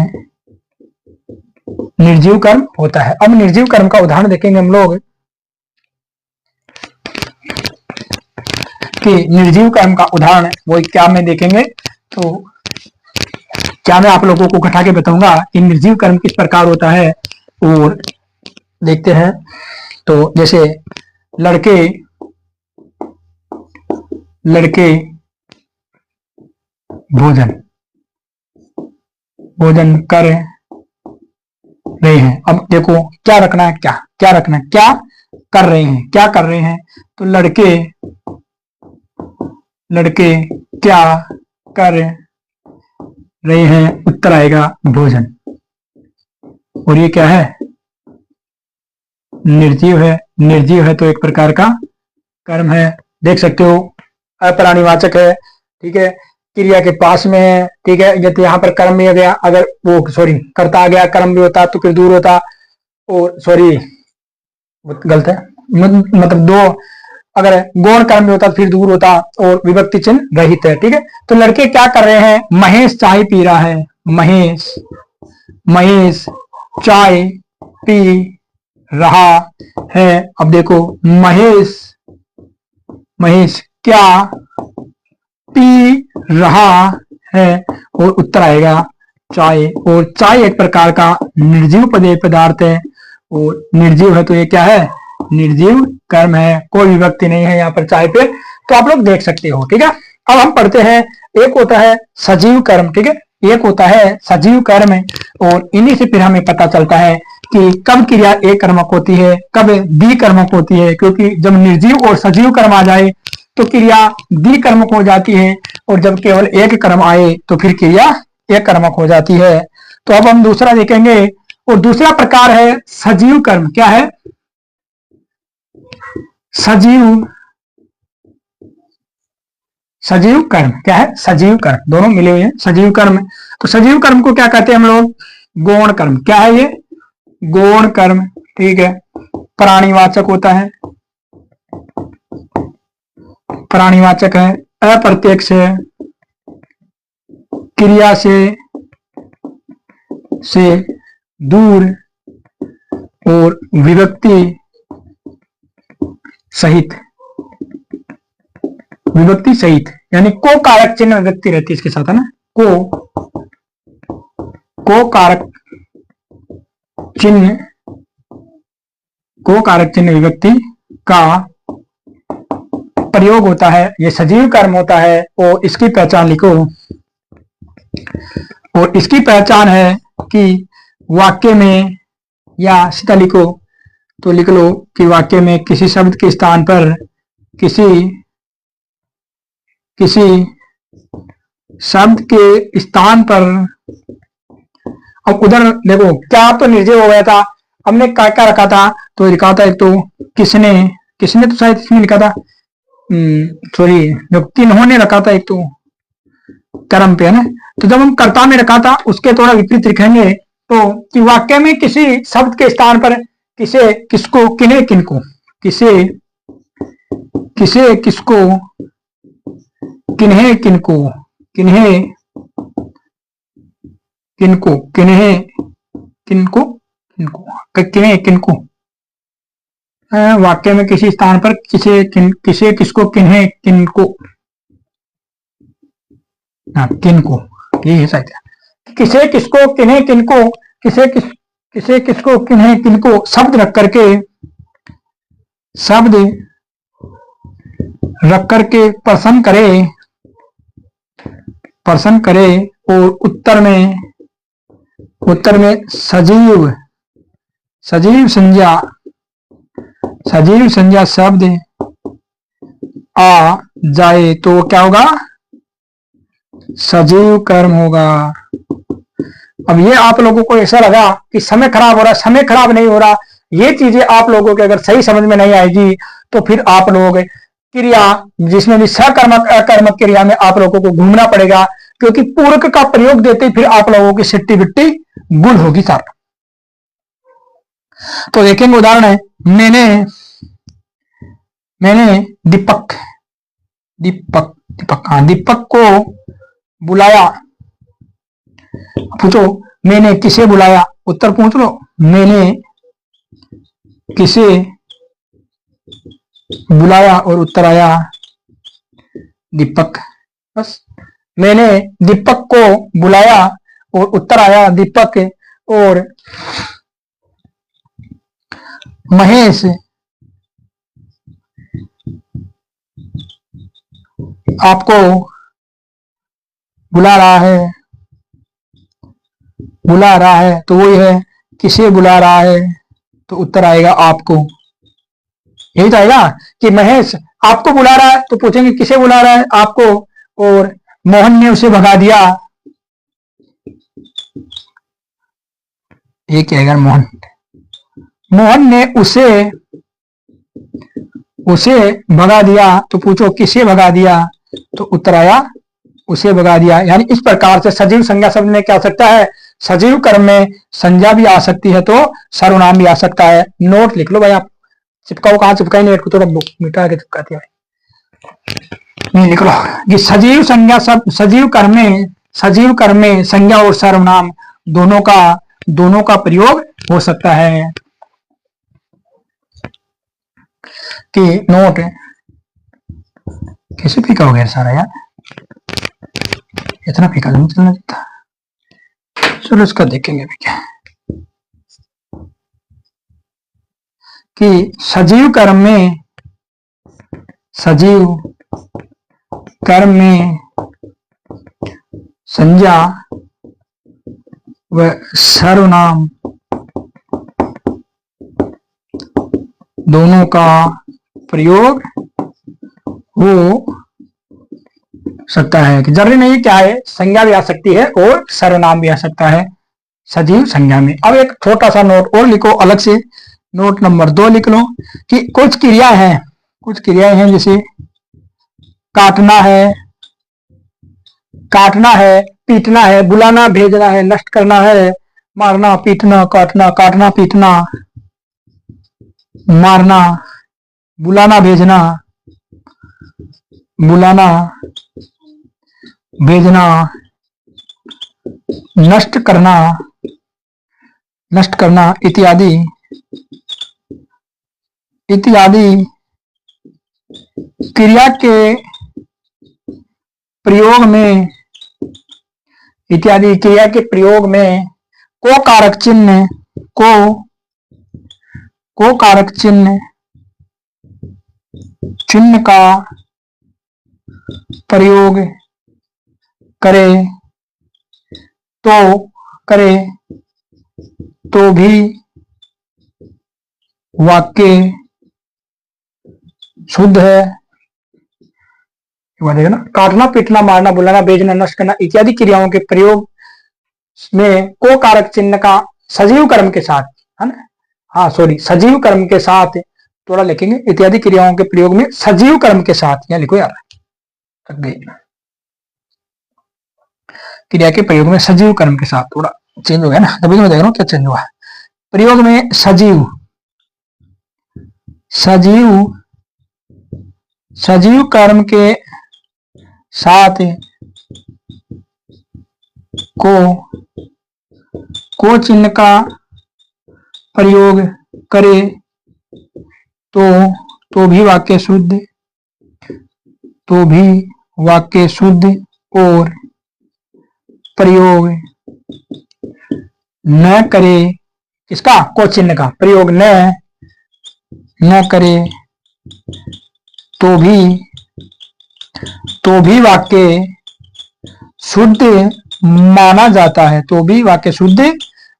निर्जीव कर्म होता है। अब निर्जीव कर्म का उदाहरण देखेंगे हम लोग कि निर्जीव कर्म का उदाहरण वो क्या में देखेंगे, तो क्या मैं आप लोगों को घटा के बताऊंगा कि निर्जीव कर्म किस प्रकार होता है, और देखते हैं। तो जैसे लड़के लड़के भोजन भोजन कर रहे हैं। अब देखो क्या रखना है, क्या रखना है, क्या कर रहे हैं, क्या कर रहे हैं, तो लड़के क्या कर रहे हैं, उत्तर आएगा भोजन। और ये क्या है, निर्जीव है। निर्जीव है तो एक प्रकार का कर्म है, देख सकते हो अप्राणीवाचक है, ठीक है, क्रिया के पास में है, ठीक है। जैसे यहाँ पर कर्म भी आ गया, अगर वो सॉरी करता आ गया, कर्म भी होता तो फिर दूर होता, और सॉरी गलत है, मतलब दो, अगर गौण कर्म भी होता तो फिर दूर होता, और विभक्ति चिन्ह रहित है, ठीक है। तो लड़के क्या कर रहे हैं, महेश चाय पी रहा है, महेश चाय पी रहा है। अब देखो महेश क्या पी रहा है, और उत्तर आएगा चाय। और चाय एक प्रकार का निर्जीव पदार्थ है, और निर्जीव है तो ये क्या है, निर्जीव कर्म है, कोई विभक्ति नहीं है यहाँ पर चाय पे, तो आप लोग देख सकते हो, ठीक है। अब हम पढ़ते हैं, एक होता है सजीव कर्म, ठीक है, एक होता है सजीव कर्म, और इन्हीं से फिर हमें पता चलता है कि कब क्रिया एक कर्मक होती है, कब द्विकर्मक होती है, क्योंकि जब निर्जीव और सजीव कर्म आ जाए तो क्रिया द्विकर्मक हो जाती है, और जब केवल एक कर्म आए तो फिर क्रिया एक कर्मक हो जाती है। तो अब हम दूसरा देखेंगे, और दूसरा प्रकार है सजीव कर्म। क्या है, सजीव कर्म, क्या है, सजीव कर्म, दोनों मिले हुए हैं, सजीव कर्म। तो सजीव कर्म को क्या कहते हैं हम लोग, गौण कर्म। क्या है ये, गौण कर्म, ठीक है, प्राणीवाचक होता है, प्राणीवाचक है, अप्रत्यक्ष है, क्रिया से दूर, और विभक्ति सहित, यानी को कारक चिन्ह विभक्ति रहती है इसके साथ, है ना, को कारक चिन्ह विभक्ति का प्रयोग होता है, ये सजीव कर्म होता है। और इसकी पहचान लिखो, और इसकी पहचान है कि वाक्य में, या सीधा लिखो तो लिख लो कि वाक्य में किसी शब्द के स्थान पर किसी शब्द के स्थान पर, अब उधर देखो क्या तो निर्जीव हो गया था, हमने क्या क्या रखा था, तो लिखा था एक तो किसने तो शायद इसमें लिखा था, सॉरी जो किन्होंने रखा था, एक तो कर्म पे है ना, तो जब हम कर्ता में रखा था उसके थोड़ा विपरीत लिखेंगे, तो कि वाक्य में किसी शब्द के स्थान पर किसे किसको किन्हें किनको, किसे किसको किन्हें किनको, किन्हें किनको, किन्हें किनको, किन्हें किनको, वाक्य में किसी स्थान पर किसे किसको किन्हें किनको, किनको, ये है शायद, किसे किसको किन्हें किनको, किसे किसको किन्हें किनको शब्द रख करके प्रश्न करे, और उत्तर में सजीव संज्ञा शब्द आ जाए तो क्या होगा, सजीव कर्म होगा। अब ये आप लोगों को ऐसा लगा कि समय खराब हो रहा, समय खराब नहीं हो रहा, ये चीजें आप लोगों के अगर सही समझ में नहीं आएगी तो फिर आप लोग क्रिया जिसमें भी सकर्मक अकर्मक क्रिया में आप लोगों को घूमना पड़ेगा, क्योंकि पूरक का प्रयोग देते फिर आप लोगों की सिट्टी बिट्टी गुल होगी सर। तो देखेंगे उदाहरण है, मैंने दीपक दीपक दीपक हाँ दीपक को बुलाया। पूछो मैंने किसे बुलाया, उत्तर पूछ लो। मैंने किसे बुलाया और उत्तर आया दीपक। बस मैंने दीपक को बुलाया और उत्तर आया दीपक। और महेश आपको बुला रहा है तो वही है किसे बुला रहा है, तो उत्तर आएगा आपको। यही तो आएगा कि महेश आपको बुला रहा है तो पूछेंगे किसे बुला रहा है, आपको। और मोहन ने उसे भगा दिया, ये क्या आएगा, मोहन ने उसे भगा दिया तो पूछो किसे भगा दिया, तो उत्तर आया उसे भगा दिया। यानी इस प्रकार से सजीव संज्ञा शब्द में क्या हो सकता है, सजीव कर्म में संज्ञा भी आ सकती है तो सर्वनाम भी आ सकता है। नोट लिख लो भाई आप, चिपकाओ, कहाँ चिपकाई नेट को, थोड़ा मिटा के चिपकाती है नहीं, लिख लो कि सजीव संज्ञा शब्द सजीव कर्म में संज्ञा और सर्वनाम दोनों का प्रयोग हो सकता है। कि नोट कैसे फीका हो गया सारा यार, इतना फीका नहीं चलना चाहता। चलो इसका देखेंगे अभी क्या कि सजीव कर्म में संज्ञा व सर्वनाम दोनों का प्रयोग हो सकता है। कि जरूरी नहीं क्या है, संज्ञा भी आ सकती है और सर्वनाम भी आ सकता है सजीव संज्ञा में। अब एक छोटा सा नोट और लिखो अलग से, नोट नंबर 2 लिख लो कि कुछ क्रियाएं हैं जैसे काटना है, पीटना है, बुलाना, भेजना है, नष्ट करना है, मारना, पीटना, काटना, पीटना, मारना, बुलाना, भेजना, नष्ट करना इत्यादि क्रिया के प्रयोग में को कारक चिन्ह का प्रयोग करे तो भी वाक्य शुद्ध है। देखो ना, काटना, पीटना, मारना, बुलाना, भेजना, नष्ट करना इत्यादि क्रियाओं के प्रयोग में को कारक चिन्ह का सजीव कर्म के साथ, है ना, हाँ सॉरी, सजीव कर्म के साथ थोड़ा लिखेंगे, इत्यादि क्रियाओं के प्रयोग में सजीव कर्म के साथ, या लिखो यार क्रिया के प्रयोग में सजीव कर्म के साथ, थोड़ा चेंज हो गया ना, तभी तो मैं देख रहा हूँ क्या चेंज हुआ। प्रयोग में सजीव कर्म के साथ को चिन्ह का प्रयोग करे तो भी वाक्य शुद्ध और प्रयोग न करे, इसका को चिन्ह का प्रयोग न करे तो भी वाक्य शुद्ध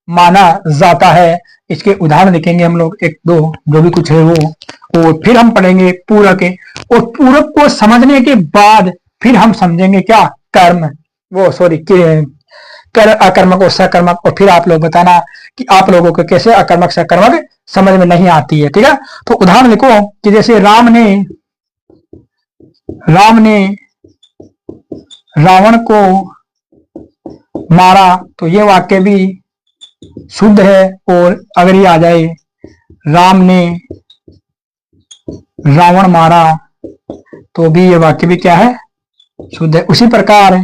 माना जाता है, इसके उदाहरण देखेंगे हम लोग, एक दो जो भी कुछ है वो, और फिर हम पढ़ेंगे पूरक, और पूरक को समझने के बाद फिर हम समझेंगे क्या कर्म, वो सॉरी कर अकर्मक और सकर्मक, और फिर आप लोग बताना कि आप लोगों को कैसे अकर्मक सकर्मक समझ में नहीं आती है, ठीक है। तो उदाहरण लिखो कि जैसे राम ने रावण को मारा, तो ये वाक्य भी शुद्ध है। और अगर ये आ जाए राम ने रावण मारा, तो भी ये वाक्य भी क्या है, शुद्ध है। उसी प्रकार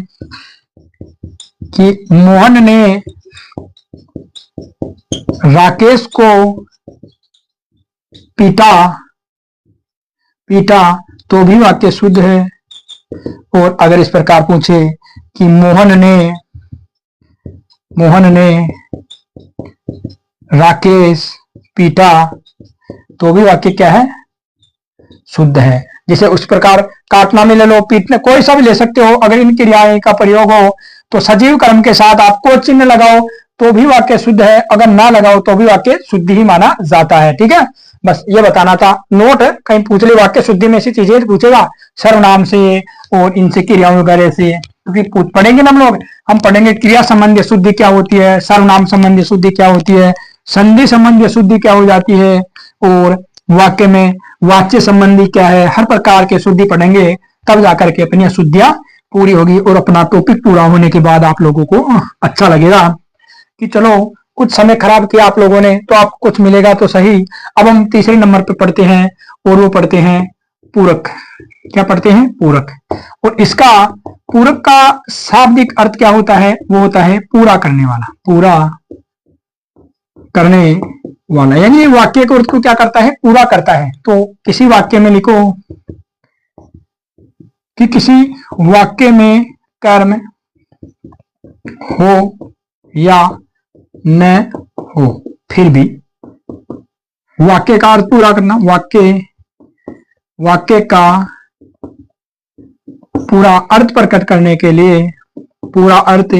कि मोहन ने राकेश को पीटा, पीटा, तो भी वाक्य शुद्ध है। और अगर इस प्रकार पूछे कि मोहन ने राकेश पीटा, तो भी वाक्य क्या है, शुद्ध है। जैसे उस प्रकार काटना में ले लो, पीटने, कोई सा भी ले सकते हो। अगर इन क्रियाएं का प्रयोग हो तो सजीव कर्म के साथ आपको चिन्ह लगाओ तो भी वाक्य शुद्ध है, अगर ना लगाओ तो भी वाक्य शुद्ध ही माना जाता है। ठीक है, बस ये बताना था। नोट कहीं पूछ ले वाक्य शुद्धि में ऐसी चीजें पूछेगा, सर्वनाम से और इनसे क्रियाओं वगैरह से, क्योंकि पढ़ेंगे ना हम पढ़ेंगे क्रिया संबंधी शुद्धि क्या होती है, सर्वनाम संबंधी शुद्धि क्या होती है, संधि संबंधी शुद्धि क्या हो जाती है, और वाक्य में वाच्य संबंधी क्या है। हर प्रकार के शुद्धि पढ़ेंगे, तब जाकर के अपनी शुद्धियां पूरी होगी और अपना टॉपिक पूरा होने के बाद आप लोगों को अच्छा लगेगा कि चलो कुछ समय खराब किया आप लोगों ने तो आपको कुछ मिलेगा तो सही। अब हम तीसरे नंबर पे पढ़ते हैं और वो पढ़ते हैं पूरक। क्या पढ़ते हैं, पूरक। और इसका पूरक का शाब्दिक अर्थ क्या होता है, वो होता है पूरा करने वाला, पूरा करने वाला, यानी वाक्य के अर्थ को क्या करता है, पूरा करता है। तो किसी वाक्य में लिखो कि किसी वाक्य में कर्म हो या न हो, फिर भी वाक्य का अर्थ पूरा करना, वाक्य का पूरा अर्थ प्रकट करने के लिए, पूरा अर्थ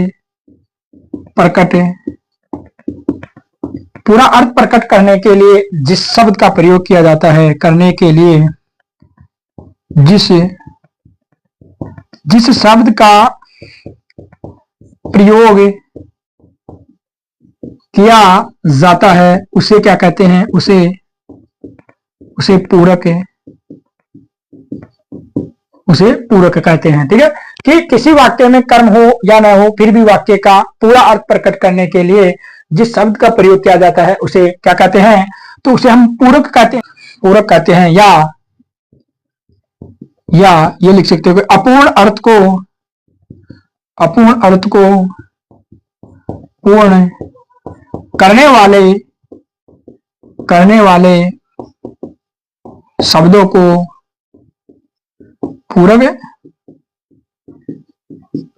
प्रकट करने के लिए जिस शब्द का प्रयोग किया जाता है, करने के लिए जिस शब्द का प्रयोग किया जाता है उसे क्या कहते हैं, उसे पूरक है, उसे पूरक कहते हैं। ठीक है, कि किसी वाक्य में कर्म हो या ना हो फिर भी वाक्य का पूरा अर्थ प्रकट करने के लिए जिस शब्द का प्रयोग किया जाता है उसे क्या कहते हैं, तो उसे हम पूरक कहते हैं, पूरक कहते हैं। या ये लिख सकते हो कि अपूर्ण अर्थ को पूर्ण करने वाले शब्दों को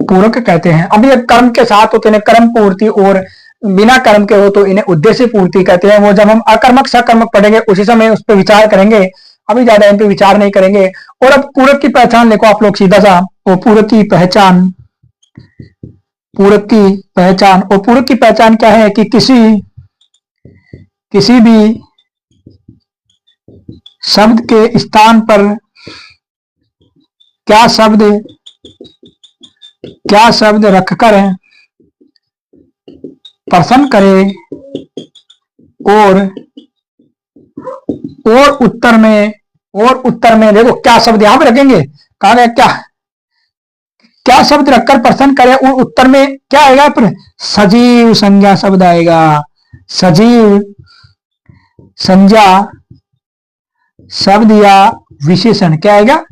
पूरक कहते हैं। अब ये कर्म के साथ होते हैं कर्म पूर्ति, और बिना कर्म के हो तो इन्हें उद्देश्य पूर्ति कहते हैं। वो जब हम अकर्मक सकर्मक पढ़ेंगे उसी समय उस पर विचार करेंगे, अभी ज्यादा इन पे विचार नहीं करेंगे। और अब पूरक की पहचान लिखो आप लोग सीधा सा, और पूरक की पहचान, और पूरक की पहचान क्या है कि किसी भी शब्द के स्थान पर क्या शब्द रखकर प्रश्न करे और उत्तर में देखो क्या शब्द यहां पर रखेंगे, कहा गया क्या शब्द रखकर प्रश्न करे और उत्तर में क्या आएगा, पर सजीव संज्ञा शब्द आएगा। सजीव संज्ञा शब्द या विशेषण क्या आएगा,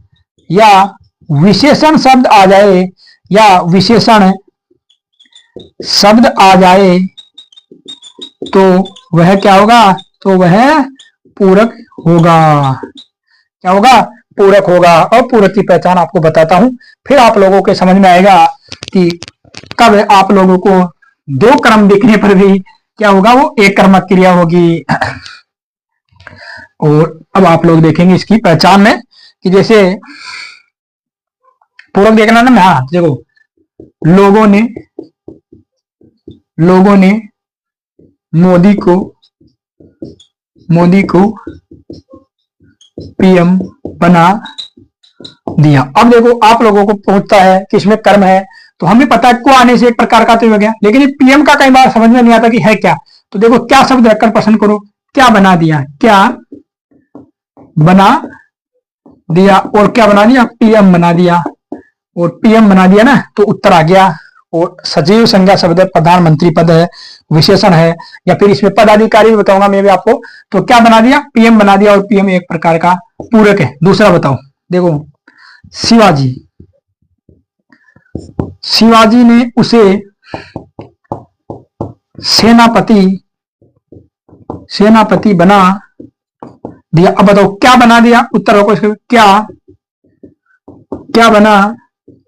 या विशेषण शब्द आ जाए, या विशेषण शब्द आ जाए तो वह क्या होगा, तो वह पूरक होगा। क्या होगा, पूरक होगा। और पूरक की पहचान आपको बताता हूं, फिर आप लोगों के समझ में आएगा कि कब आप लोगों को दो कर्म दिखने पर भी क्या होगा, वो एक कर्मक क्रिया होगी। और अब आप लोग देखेंगे इसकी पहचान में कि जैसे पूरक देखना ना, हाँ देखो, लोगों ने मोदी को पीएम बना दिया। अब देखो आप लोगों को पूछता है कि इसमें कर्म है, तो हमें पता है को आने से एक प्रकार का तो हो गया, लेकिन पीएम का कई बार समझ में नहीं आता कि है क्या। तो देखो क्या शब्द रखकर पसंद करो, क्या बना दिया, क्या बना दिया, और क्या बना दिया, पीएम बना दिया। और पीएम बना दिया ना तो उत्तर आ गया। और सजीव संज्ञा शब्द है, प्रधानमंत्री पद है, विशेषण है, या फिर इसमें पदाधिकारी भी बताऊंगा मैं भी आपको। तो क्या बना दिया, पीएम बना दिया, और पीएम एक प्रकार का पूरक है। दूसरा बताओ, देखो शिवाजी, शिवाजी ने उसे सेनापति बना दिया। अब बताओ क्या बना दिया, उत्तर होगा इसका, क्या बना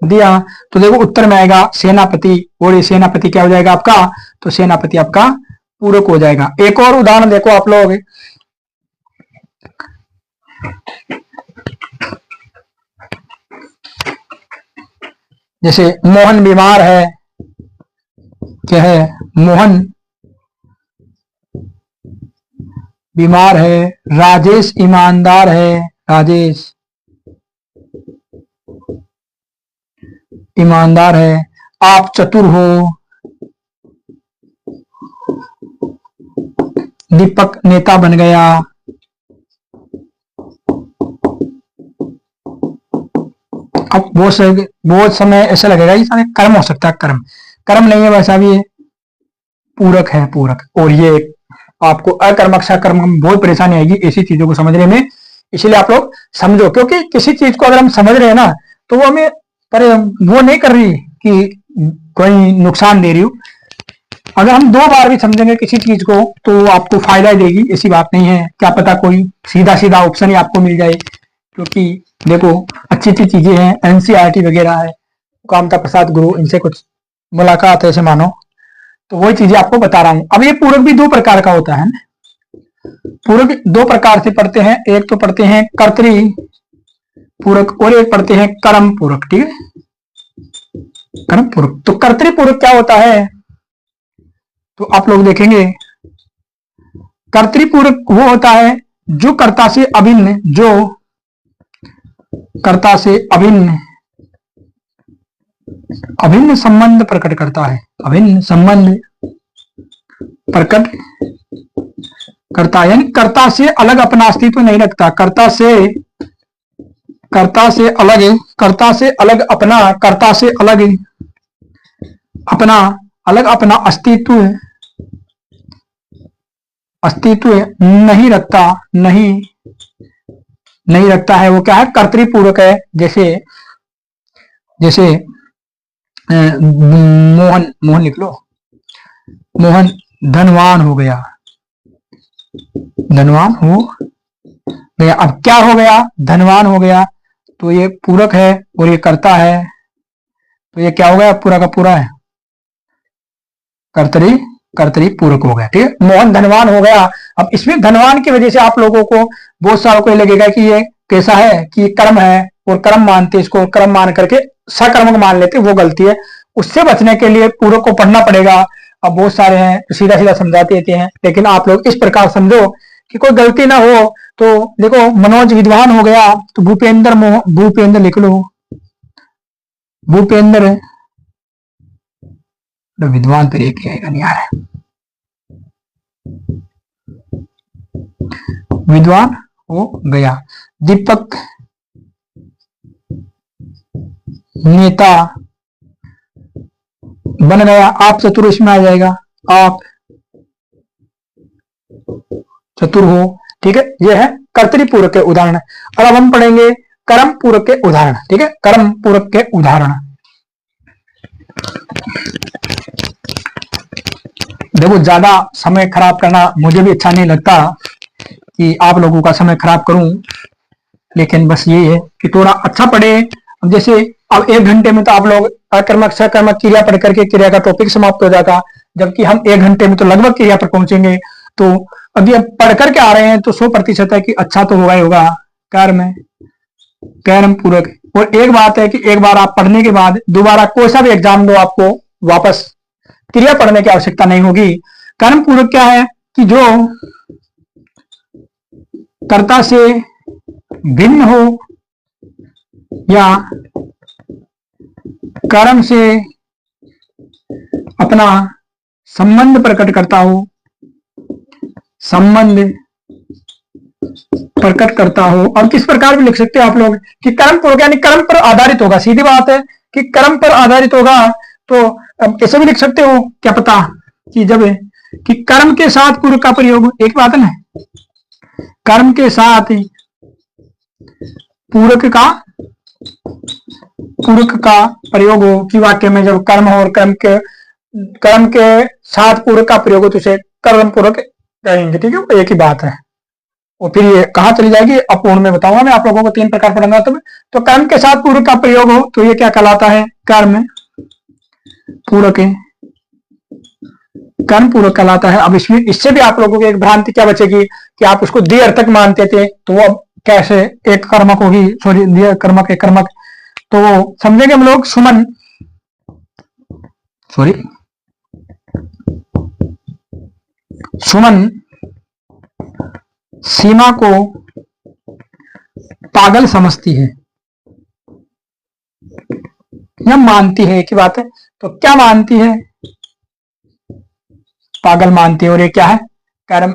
दिया। तो देखो उत्तर में आएगा सेनापति, और ये सेनापति क्या हो जाएगा आपका, तो सेनापति आपका पूरक हो जाएगा। एक और उदाहरण देखो आप लोग, जैसे मोहन बीमार है, क्या है, मोहन बीमार है, राजेश ईमानदार है, राजेश ईमानदार है, आप चतुर हो, दीपक नेता बन गया। अब बहुत समय ऐसा लगेगा ये सारे कर्म हो सकता है, कर्म नहीं है, वैसा भी है, पूरक है, पूरक। और ये आपको अकर्मक सकर्मक में बहुत परेशानी आएगी ऐसी चीजों को समझने में, इसलिए आप लोग समझो, क्योंकि किसी चीज को अगर हम समझ रहे हैं ना, तो वो हमें वो नहीं कर रही कि कोई नुकसान दे रही हो। अगर हम 2 बार भी समझेंगे किसी चीज को तो आपको फायदा ही देगी, ऐसी बात नहीं है। क्या पता कोई सीधा ऑप्शन ही आपको मिल जाए, क्योंकि देखो अच्छी चीजें हैं, एनसीईआरटी वगैरह है, कामता प्रसाद गुरु, इनसे कुछ मुलाकात है ऐसे मानो, तो वही चीजें आपको बता रहा हूं। अब ये पूरक भी 2 प्रकार का होता है, पूरक 2 प्रकार से पढ़ते हैं, एक तो पढ़ते हैं कर्तरी पूरक और एक पढ़ते हैं कर्म पूरक, ठीक है, कर्म पूरक। तो कर्तरी पूरक क्या होता है, तो आप लोग देखेंगे कर्तरी पूरक वो होता है जो कर्ता से अभिन्न, जो कर्ता से अभिन्न संबंध प्रकट करता है, अभिन्न संबंध प्रकट करता है, यानी कर्ता से अलग अपना अस्तित्व नहीं रखता, कर्ता से अलग अपना अस्तित्व नहीं रखता है, वो क्या है, कर्तृपूरक है। जैसे मोहन लिख लो, मोहन धनवान हो गया, अब क्या हो गया, धनवान हो गया, तो ये पूरक है और ये कर्ता है, तो ये क्या हो गया, पूरा का पूरा है, कर्तरी पूरक हो गया, ठीक है। मोहन धनवान हो गया। अब इसमें धनवान की वजह से आप लोगों को बहुत सारों को लगेगा कि ये कैसा है कि कर्म है, और कर्म मानते, इसको कर्म मान करके सकर्मक मान लेते, वो गलती है। उससे बचने के लिए पूरक को पढ़ना पड़ेगा। अब बहुत सारे हैं सीधा समझाते रहते हैं, लेकिन आप लोग इस प्रकार समझो कि कोई गलती ना हो। तो देखो मनोज विद्वान हो गया, तो भूपेंद्र लिख लो, भूपेंद्र, विद्वान तो एक ही आएगा, नहीं आ रहा है, विद्वान हो गया। दीपक नेता बन गया, आप चतुर इसमें आ जाएगा, आप चतुर हो, ठीक है। यह है कर्तरी पूरक के उदाहरण। और अब हम पढ़ेंगे कर्म पूरक के उदाहरण, ठीक है, कर्म पूरक के उदाहरण। देखो ज्यादा समय खराब करना मुझे भी अच्छा नहीं लगता कि आप लोगों का समय खराब करूं, लेकिन बस ये है कि थोड़ा अच्छा पढ़े। अब जैसे अब 1 घंटे में तो आप लोग अकर्मक सकर्मक क्रिया पढ़ करके क्रिया का टॉपिक समाप्त हो जाता, जबकि हम 1 घंटे में तो लगभग क्रिया पर पहुंचेंगे। तो अभी अब पढ़ करके आ रहे हैं तो 100% है कि अच्छा तो होगा ही होगा कर्म पूरक। और एक बात है कि एक बार आप पढ़ने के बाद दोबारा कोई सा भी एग्जाम दो, आपको वापस क्रिया पढ़ने की आवश्यकता नहीं होगी। कर्म पूरक क्या है कि जो कर्ता से भिन्न हो या कर्म से अपना संबंध प्रकट करता हो, संबंध प्रकट करता हो। अब किस प्रकार भी लिख सकते हो आप लोग कि कर्म पूरक यानी कर्म पर आधारित होगा, सीधी बात है कि कर्म पर आधारित होगा। तो ऐसे भी लिख सकते हो, क्या पता कि जब कि कर्म के साथ पूरक का प्रयोग हो, एक बात है ना, कर्म के साथ पूरक का प्रयोग हो कि वाक्य में जब कर्म हो और कर्म के साथ पूरक का प्रयोग हो तो उसे कर्म पूरक कहेंगे, ठीक है, एक ही बात है। और फिर ये कहाँ चली जाएगी अपूर्ण में बताऊंगा मैं आप लोगों को, 3 प्रकार पढ़ूंगा तो कर्म के साथ पूरक का प्रयोग हो तो ये क्या कहलाता है, कर्म पूरक है, कर्म पूरक कहलाता है। अब इसमें इससे भी आप लोगों की एक भ्रांति क्या बचेगी कि आप उसको द्वि अर्थक मानते थे, तो वो कैसे एक कर्मक होगी, सॉरी द्वि कर्मक एक कर्मक, तो वो समझेंगे हम लोग। सुमन सीमा को पागल समझती है या मानती है, की बात है, तो क्या मानती है, पागल मानती है। और ये क्या है, कर्म,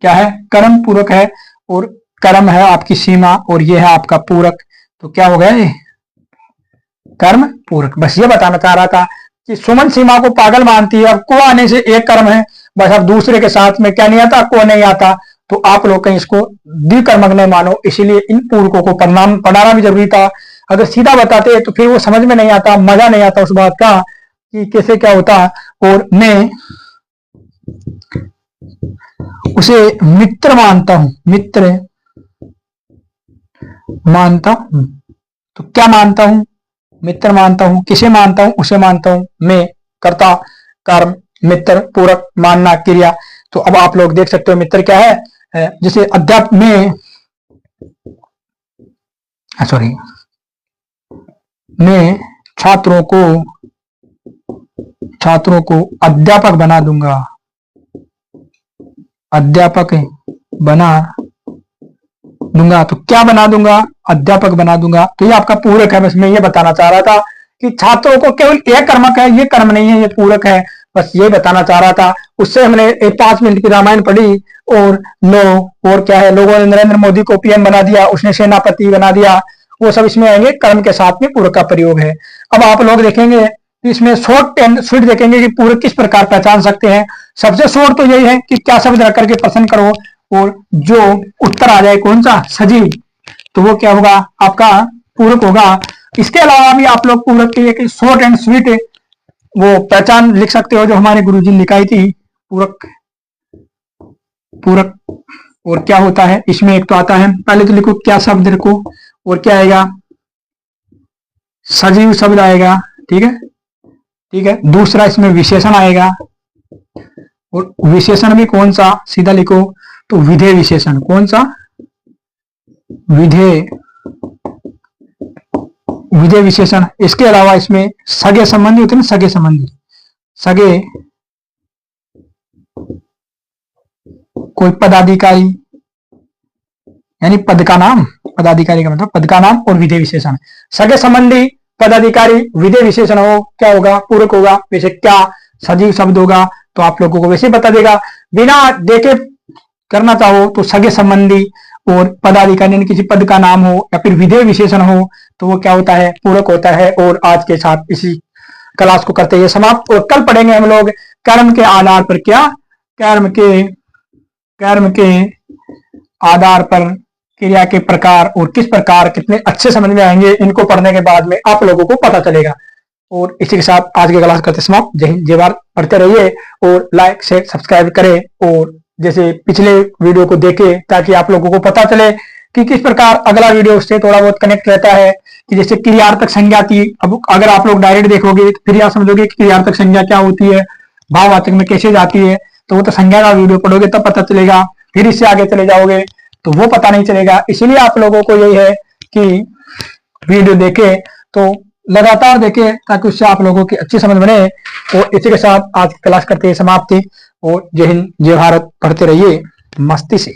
क्या है, कर्म पूरक है, और कर्म है आपकी सीमा और ये है आपका पूरक, तो क्या हो गया ये कर्म पूरक। बस ये बताना चाह रहा था कि सुमन सीमा को पागल मानती है। अब को आने से एक कर्म है, बस अब दूसरे के साथ में क्या नहीं आता, को नहीं आता, तो आप लोग कहीं इसको द्विकर्मक न मानो, इसीलिए इन पूरकों को पढ़ाना भी जरूरी था। अगर सीधा बताते तो फिर वो समझ में नहीं आता, मजा नहीं आता उस बात का कि कैसे क्या होता। और मैं उसे मित्र मानता हूं, मित्र मानता हूं, तो क्या मानता हूं, मित्र मानता हूं, किसे मानता हूं, उसे मानता हूं। मैं कर्ता, कर्म, मित्र, पूरक, मानना, क्रिया। तो अब आप लोग देख सकते हो मित्र क्या है, जैसे अध्यापक में, सॉरी, मैं छात्रों को अध्यापक बना दूंगा, अध्यापक बना दूंगा, तो क्या बना दूंगा, अध्यापक बना दूंगा, तो ये आपका पूरक है। बस मैं ये बताना चाह रहा था कि छात्रों को केवल एक कर्मक है, ये कर्म नहीं है, ये पूरक है, बस ये बताना चाह रहा था। उससे हमने 5 मिनट की रामायण पढ़ी और और क्या है, लोगों ने नरेंद्र मोदी को पीएम बना दिया, उसने सेनापति बना दिया, वो सब इसमें आएंगे, कर्म के साथ में पूरक का प्रयोग है। अब आप लोग देखेंगे इसमें शॉर्ट एंड स्वीट देखेंगे कि पूरक किस प्रकार पहचान सकते हैं। सबसे शॉर्ट तो यही है कि क्या शब्द रख करके प्रश्न करो और जो उत्तर आ जाए कौन सा, सजीव, तो वो क्या होगा, आपका पूरक होगा। इसके अलावा भी आप लोग पूरक की एक शॉर्ट एंड स्वीट वो पहचान लिख सकते हो जो हमारे गुरुजी ने लिखाई थी। पूरक और क्या होता है, इसमें एक तो आता है, पहले तो लिखो क्या शब्द लिखो और क्या आएगा, सजीव शब्द आएगा, ठीक है, ठीक है। दूसरा इसमें विशेषण आएगा, और विशेषण भी कौन सा, सीधा लिखो तो विधेय विशेषण, कौन सा, विधेय विशेषण। इसके अलावा इसमें सगे संबंधी होते हैं, सगे संबंधी, सगे कोई पदाधिकारी यानी पद का नाम, पदाधिकारी का मतलब पद का नाम, और विधेय विशेषण, सगे संबंधी, पदाधिकारी, विधेय विशेषण हो, क्या होगा, पूरक होगा। वैसे क्या सजीव शब्द होगा तो आप लोगों को वैसे बता देगा, बिना देखे करना चाहो तो सगे संबंधी और पदाधिकारी यानी किसी पद का नाम हो या फिर विधेय विशेषण हो तो वो क्या होता है, पूरक होता है। और आज के साथ इसी क्लास को करते हुए समाप्त, और कल पढ़ेंगे हम लोग कर्म के आधार पर, क्या, कर्म के आधार पर क्रिया के प्रकार और किस प्रकार कितने अच्छे समझ में आएंगे, इनको पढ़ने के बाद में आप लोगों को पता चलेगा। और इसी के साथ आज की क्लास करते समाप्त। जय हिंद, जय भारत, पढ़ते रहिए और लाइक शेयर सब्सक्राइब करें और जैसे पिछले वीडियो को देखें ताकि आप लोगों को पता चले कि किस प्रकार अगला वीडियो उससे थोड़ा बहुत कनेक्ट रहता है। कि जैसे क्रियार्थक संज्ञा थी, अब अगर आप लोग डायरेक्ट देखोगे तो फिर आप समझोगे कि क्रियार्थक संज्ञा क्या होती है, भाववाचक में कैसे जाती है, तो वो तो संज्ञा का वीडियो पढ़ोगे तब पता चलेगा। फिर इससे आगे चले जाओगे तो वो पता नहीं चलेगा। इसीलिए आप लोगों को यही है कि वीडियो देखे तो लगातार देखे ताकि उससे आप लोगों की अच्छी समझ बने। और इसी के साथ आज की क्लास करते हैं समाप्ति। और जय हिंद, जय भारत, पढ़ते रहिए मस्ती से।